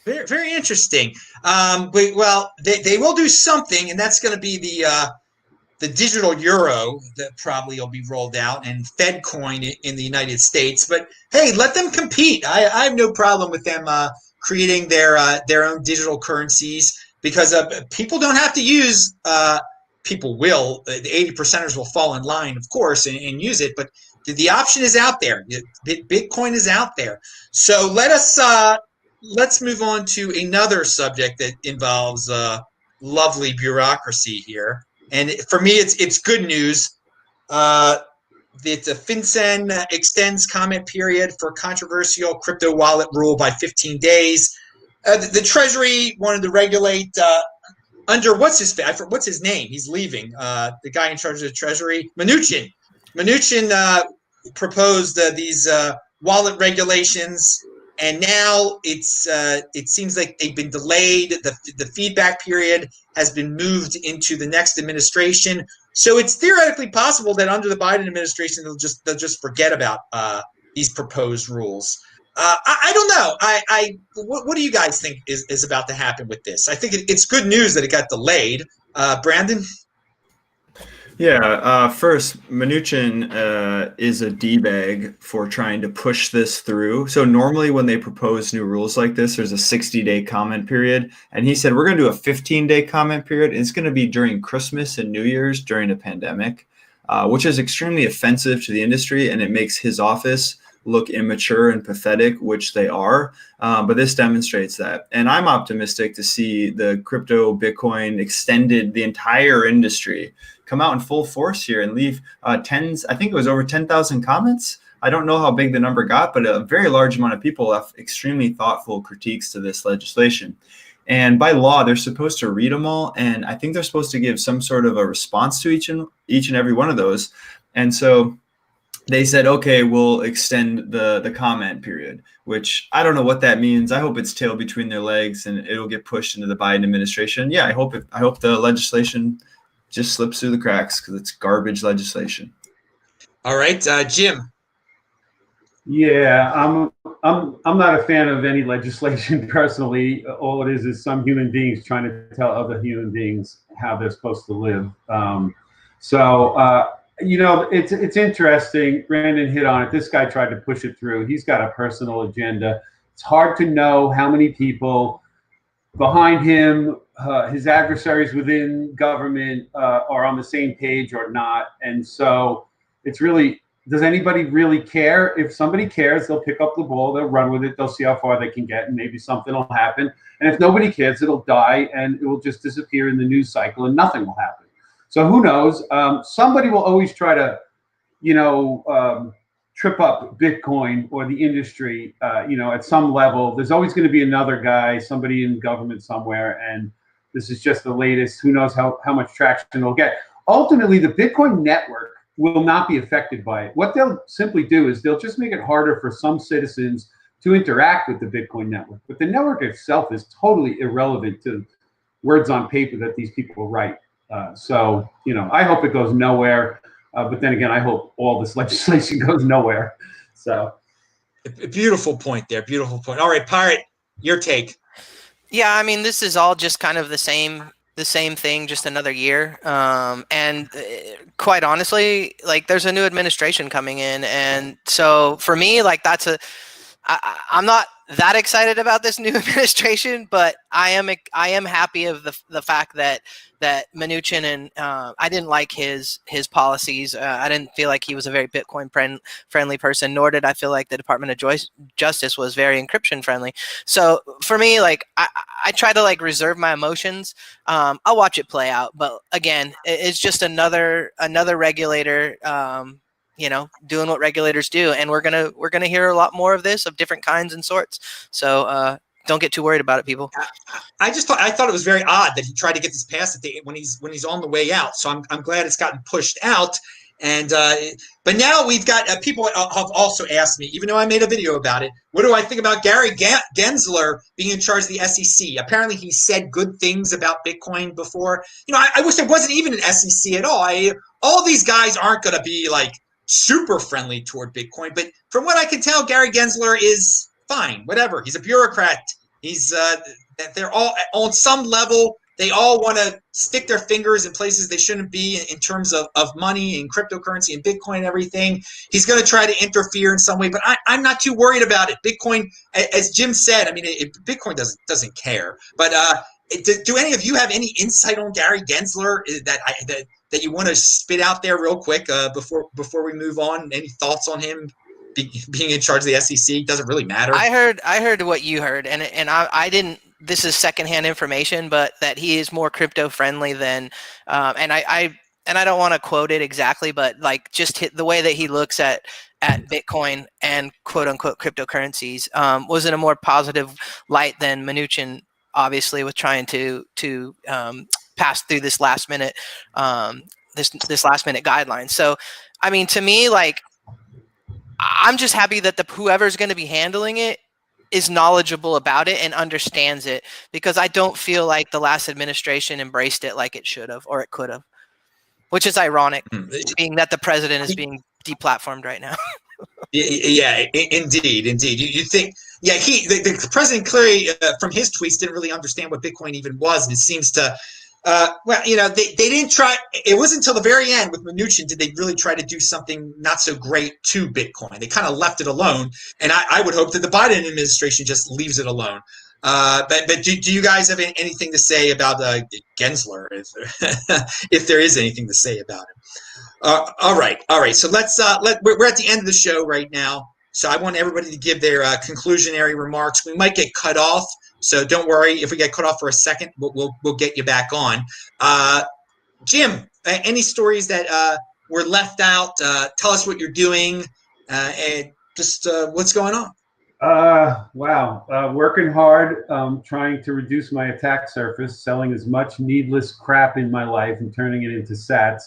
Very, very interesting. Well, they will do something, and that's going to be the digital euro that probably will be rolled out, and FedCoin in the United States. But hey, let them compete. I have no problem with them creating their own digital currencies, because people don't have to use. People will. The 80%ers will fall in line, of course, and use it. But the option is out there. Bitcoin is out there. So let's move on to another subject that involves lovely bureaucracy here. And for me, it's good news. It's a FinCEN extends comment period for controversial crypto wallet rule by 15 days. The Treasury wanted to regulate under what's his name? He's leaving. The guy in charge of the Treasury, Mnuchin. Mnuchin proposed these wallet regulations, and now it seems like they've been delayed. The feedback period has been moved into the next administration. So it's theoretically possible that under the Biden administration, they'll just forget about these proposed rules. I don't know. What do you guys think is about to happen with this? I think it's good news that it got delayed. Brandon? Yeah, first, Mnuchin is a D-bag for trying to push this through. So normally when they propose new rules like this, there's a 60-day comment period. And he said, we're going to do a 15-day comment period. It's going to be during Christmas and New Year's during a pandemic, which is extremely offensive to the industry, and it makes his office look immature and pathetic, which they are. But this demonstrates that. And I'm optimistic to see the crypto Bitcoin extended the entire industry come out in full force here and leave tens. I think it was over 10,000 comments. I don't know how big the number got, but a very large amount of people left extremely thoughtful critiques to this legislation. And by law, they're supposed to read them all. And I think they're supposed to give some sort of a response to each and every one of those. And so they said, okay, we'll extend the comment period, which I don't know what that means. I hope it's tail between their legs and it'll get pushed into the Biden administration. Yeah, I hope the legislation just slips through the cracks, because it's garbage legislation. All right, Jim. Yeah, I'm not a fan of any legislation personally. All it is some human beings trying to tell other human beings how they're supposed to live. It's interesting. Brandon hit on it. This guy tried to push it through. He's got a personal agenda. It's hard to know how many people behind him, his adversaries within government, are on the same page or not. And so it's really, does anybody really care? If somebody cares, they'll pick up the ball, they'll run with it, they'll see how far they can get, and maybe something will happen. And if nobody cares, it'll die and it will just disappear in the news cycle and nothing will happen. So who knows? Somebody will always try to, trip up Bitcoin or the industry, at some level. There's always going to be another guy, somebody in government somewhere, and this is just the latest. Who knows how much traction it'll get. Ultimately, the Bitcoin network will not be affected by it. What they'll simply do is they'll just make it harder for some citizens to interact with the Bitcoin network. But the network itself is totally irrelevant to words on paper that these people write. I hope it goes nowhere. But then again, I hope all this legislation goes nowhere. So, a beautiful point there. Beautiful point. All right, Pirate, your take. Yeah, I mean, this is all just kind of the same thing, just another year. And quite honestly, like there's a new administration coming in, and so for me, like I'm not that excited about this new administration, but I am happy of the fact that Mnuchin and I didn't like his policies. I didn't feel like he was a very Bitcoin friendly person, nor did I feel like the Department of Justice was very encryption friendly. So for me, like I try to like reserve my emotions. I'll watch it play out, but again, it's just another regulator. Doing what regulators do, and we're gonna hear a lot more of this, of different kinds and sorts. So don't get too worried about it, people. I thought it was very odd that he tried to get this passed when he's on the way out. So I'm glad it's gotten pushed out. And but now we've got people have also asked me, even though I made a video about it, what do I think about Gary Gensler being in charge of the SEC? Apparently, he said good things about Bitcoin before. I wish there wasn't even an SEC at all. All these guys aren't going to be like super friendly toward Bitcoin, but from what I can tell, Gary Gensler is fine. Whatever. He's a bureaucrat. He's they're all on some level. They all want to stick their fingers in places they shouldn't be in terms of money and cryptocurrency and Bitcoin and everything. He's going to try to interfere in some way, but I'm not too worried about it. Bitcoin, as Jim said, I mean, Bitcoin doesn't care. But do any of you have any insight on Gary Gensler that you want to spit out there real quick before we move on? Any thoughts on him being in charge of the SEC? Doesn't really matter. I heard what you heard, and I didn't. This is secondhand information, but that he is more crypto friendly than, and I don't want to quote it exactly, but like just the way that he looks at Bitcoin and quote unquote cryptocurrencies was in a more positive light than Mnuchin, obviously, with trying to pass through this last minute this last minute guideline. So, I mean, to me, like, I'm just happy that whoever's going to be handling it is knowledgeable about it and understands it, because I don't feel like the last administration embraced it like it should have or it could have, which is ironic, being that the president is being deplatformed right now. Yeah, indeed. You think, yeah, the president clearly from his tweets didn't really understand what Bitcoin even was, and it seems to. They didn't try. It wasn't until the very end with Mnuchin did they really try to do something not so great to Bitcoin. They kind of left it alone, and I would hope that the Biden administration just leaves it alone. But do you guys have anything to say about Gensler, if there is anything to say about him? All right. So we're at the end of the show right now. So I want everybody to give their conclusionary remarks. We might get cut off. So don't worry, if we get cut off for a second, we'll get you back on. Jim, any stories that were left out? Tell us what you're doing and just what's going on. Wow. Working hard, trying to reduce my attack surface, selling as much needless crap in my life and turning it into sats.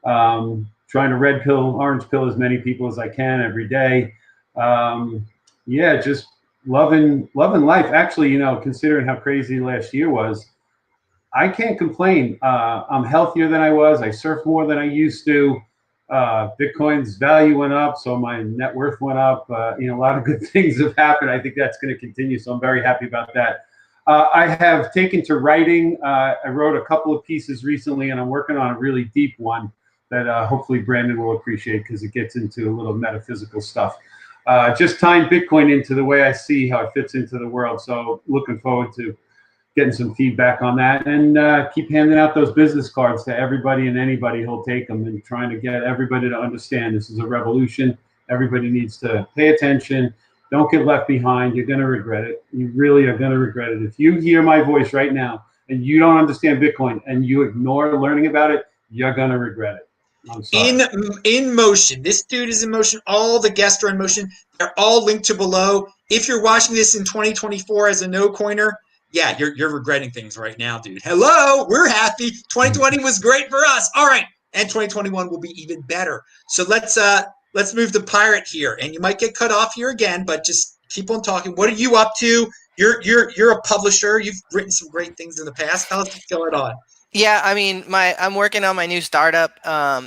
Trying to red pill, orange pill as many people as I can every day. Just loving life. Actually, considering how crazy last year was, I can't complain. I'm healthier than I was. I surf more than I used to. Bitcoin's value went up, so my net worth went up. A lot of good things have happened. I think that's going to continue, so I'm very happy about that. I have taken to writing. I wrote a couple of pieces recently, and I'm working on a really deep one that hopefully Brandon will appreciate, because it gets into a little metaphysical stuff. Just tying Bitcoin into the way I see how it fits into the world. So looking forward to getting some feedback on that, and keep handing out those business cards to everybody and anybody who'll take them, and trying to get everybody to understand this is a revolution. Everybody needs to pay attention. Don't get left behind. You're going to regret it. You really are going to regret it. If you hear my voice right now and you don't understand Bitcoin and you ignore learning about it, you're going to regret it. In motion. This dude is in motion. All the guests are in motion. They're all linked to below. If you're watching this in 2024 as a no coiner, yeah, you're regretting things right now, dude. Hello, we're happy. 2020 was great for us. All right, and 2021 will be even better. So let's move the pirate here, and you might get cut off here again, but just keep on talking. What are you up to? You're a publisher. You've written some great things in the past. How's it going on? Yeah, I mean, I'm working on my new startup.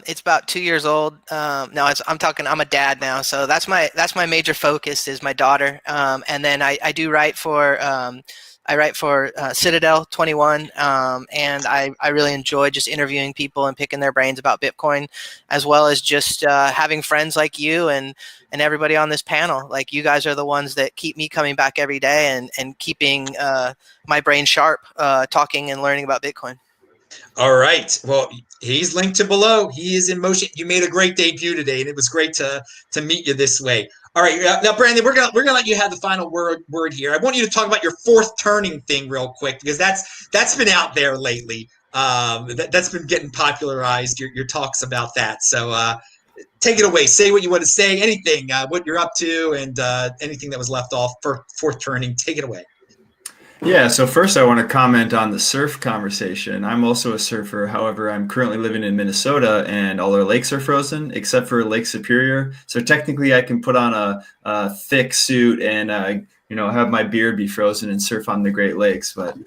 It's about 2 years old. I'm a dad now, so that's my major focus is my daughter. And then I do write for I write for Citadel 21, and I really enjoy just interviewing people and picking their brains about Bitcoin, as well as just having friends like you and everybody on this panel. Like, you guys are the ones that keep me coming back every day and keeping my brain sharp, talking and learning about Bitcoin. All right. Well, he's linked to below. He is in motion. You made a great debut today, and it was great to meet you this way. All right, now Brandon, we're gonna let you have the final word here. I want you to talk about your fourth turning thing real quick, because that's been out there lately. That's been getting popularized. Your talks about that. So take it away. Say what you want to say. Anything, what you're up to, and anything that was left off for fourth turning. Take it away. Yeah, so first I want to comment on the surf conversation. I'm also a surfer. However, I'm currently living in Minnesota and all our lakes are frozen except for Lake Superior. So technically I can put on a thick suit and have my beard be frozen and surf on the Great Lakes. But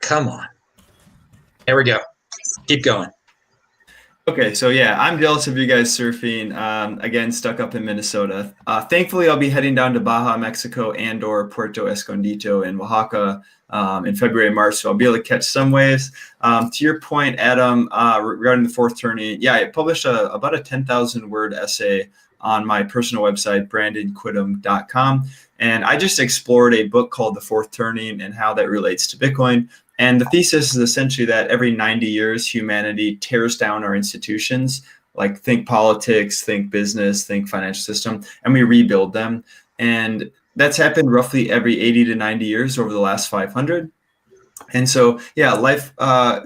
come on. There we go. Keep going. Okay, so yeah, I'm jealous of you guys surfing. Again, stuck up in Minnesota. Thankfully, I'll be heading down to Baja, Mexico, and/or Puerto Escondido in Oaxaca in February, March. So I'll be able to catch some waves. To your point, Adam, regarding the fourth turning, yeah, I published about a 10,000-word essay on my personal website, brandonquittem.com, and I just explored a book called The Fourth Turning and how that relates to Bitcoin. And the thesis is essentially that every 90 years, humanity tears down our institutions, like think politics, think business, think financial system, and we rebuild them. And that's happened roughly every 80 to 90 years over the last 500. And so, yeah, life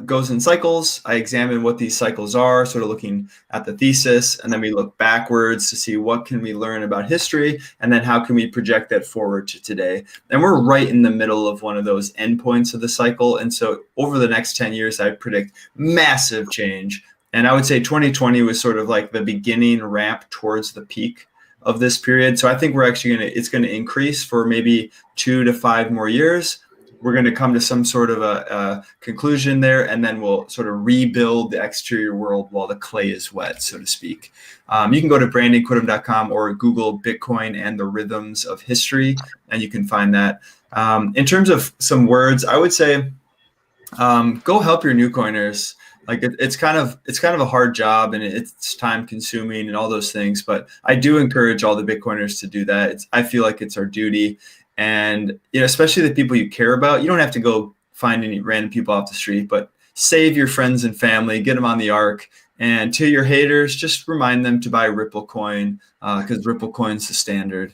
goes in cycles. I examine what these cycles are, sort of looking at the thesis, and then we look backwards to see what can we learn about history, and then how can we project that forward to today. And we're right in the middle of one of those endpoints of the cycle. And so over the next 10 years, I predict massive change. And I would say 2020 was sort of like the beginning ramp towards the peak of this period. So I think we're actually it's going to increase for maybe 2 to 5 more years. We're going to come to some sort of a conclusion there, and then we'll sort of rebuild the exterior world while the clay is wet, so to speak. You can go to brandonquittem.com or Google Bitcoin and the Rhythms of History, and you can find that. In terms of some words, I would say go help your new coiners. Like it's kind of a hard job, and it's time consuming and all those things. But I do encourage all the Bitcoiners to do that. I feel like it's our duty. And especially the people you care about. You don't have to go find any random people off the street, but save your friends and family, get them on the arc. And to your haters, just remind them to buy Ripple coin because Ripple coin's the standard.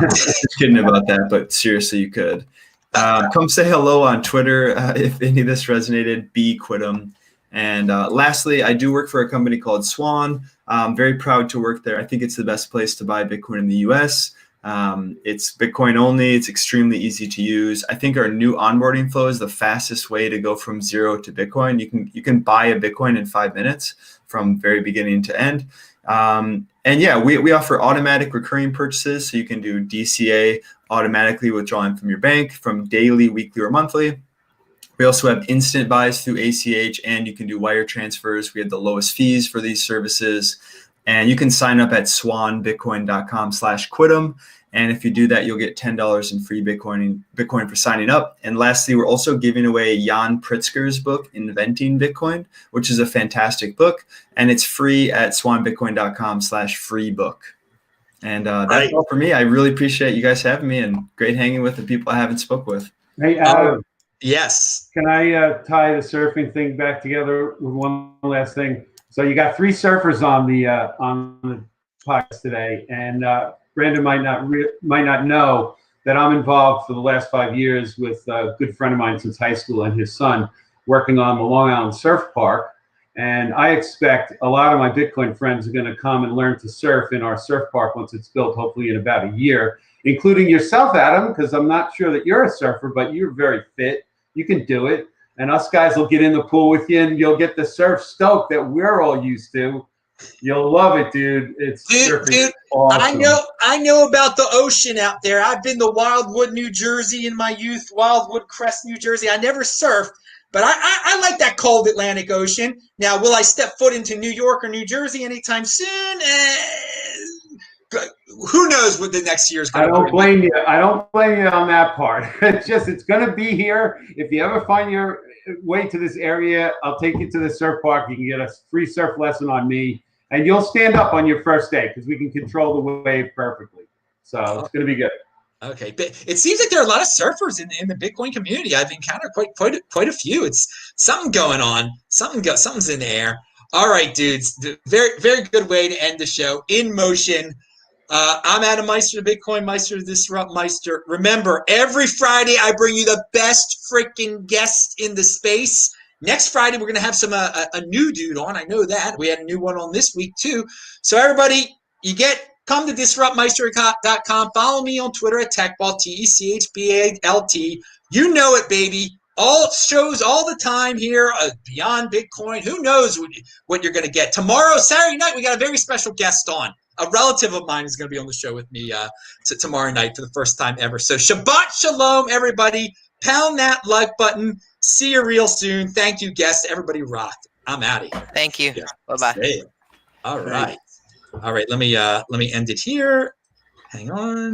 Just kidding about that, but seriously, you could. Come say hello on Twitter if any of this resonated. Quittem. And lastly, I do work for a company called Swan. I'm very proud to work there. I think it's the best place to buy Bitcoin in the US. It's Bitcoin only. It's extremely easy to use. I think our new onboarding flow is the fastest way to go from zero to Bitcoin. You can buy a Bitcoin in 5 minutes from very beginning to end. And yeah, we offer automatic recurring purchases. So you can do DCA automatically withdrawing from your bank from daily, weekly, or monthly. We also have instant buys through ACH, and you can do wire transfers. We have the lowest fees for these services. And you can sign up at swanbitcoin.com/quittem. And if you do that, you'll get $10 in free Bitcoin for signing up. And lastly, we're also giving away Jan Pritzker's book, Inventing Bitcoin, which is a fantastic book. And it's free at swanbitcoin.com/free book. And that's all for me. I really appreciate you guys having me, and great hanging with the people I haven't spoke with. Hey, Adam. Yes. Can I tie the surfing thing back together with one last thing? So you got 3 surfers on the podcast today, and Brandon might not know that I'm involved for the last 5 years with a good friend of mine since high school and his son working on the Long Island Surf Park. And I expect a lot of my Bitcoin friends are going to come and learn to surf in our surf park once it's built, hopefully in about a year, including yourself, Adam, because I'm not sure that you're a surfer, but you're very fit. You can do it. And us guys will get in the pool with you, and you'll get the surf stoke that we're all used to. You'll love it, dude. It's dude, awesome. I know about the ocean out there. I've been to Wildwood, New Jersey in my youth, Wildwood Crest, New Jersey. I never surfed, but I like that cold Atlantic Ocean. Now, will I step foot into New York or New Jersey anytime soon? who knows what the next year is going I to don't bring. blame you. I don't blame you on that part. It's going to be here. If you ever find your way to this area, I'll take you to the surf park. You can get a free surf lesson on me, and you'll stand up on your first day because we can control the wave perfectly. So it's going to be good. Okay, but it seems like there are a lot of surfers in the Bitcoin community. I've encountered quite a few. It's something going on. Something's in the air. All right, dudes. Very good way to end the show. In motion. I'm Adam Meister, the BitcoinMeister, the Disrupt Meister. Remember, every Friday I bring you the best freaking guests in the space. Next Friday we're gonna have a new dude on. I know that. We had a new one on this week too. So everybody, come to disruptmeister.com. Follow me on Twitter at TechBalt, TechBalt. You know it, baby. All shows all the time here, Beyond Bitcoin. Who knows what you're going to get. Tomorrow, Saturday night, we got a very special guest on. A relative of mine is going to be on the show with me tomorrow night for the first time ever. So Shabbat Shalom, everybody. Pound that like button. See you real soon. Thank you, guests. Everybody rocked. I'm out of here. Thank you. Yeah. Bye-bye. All right. All right. Let me end it here. Hang on.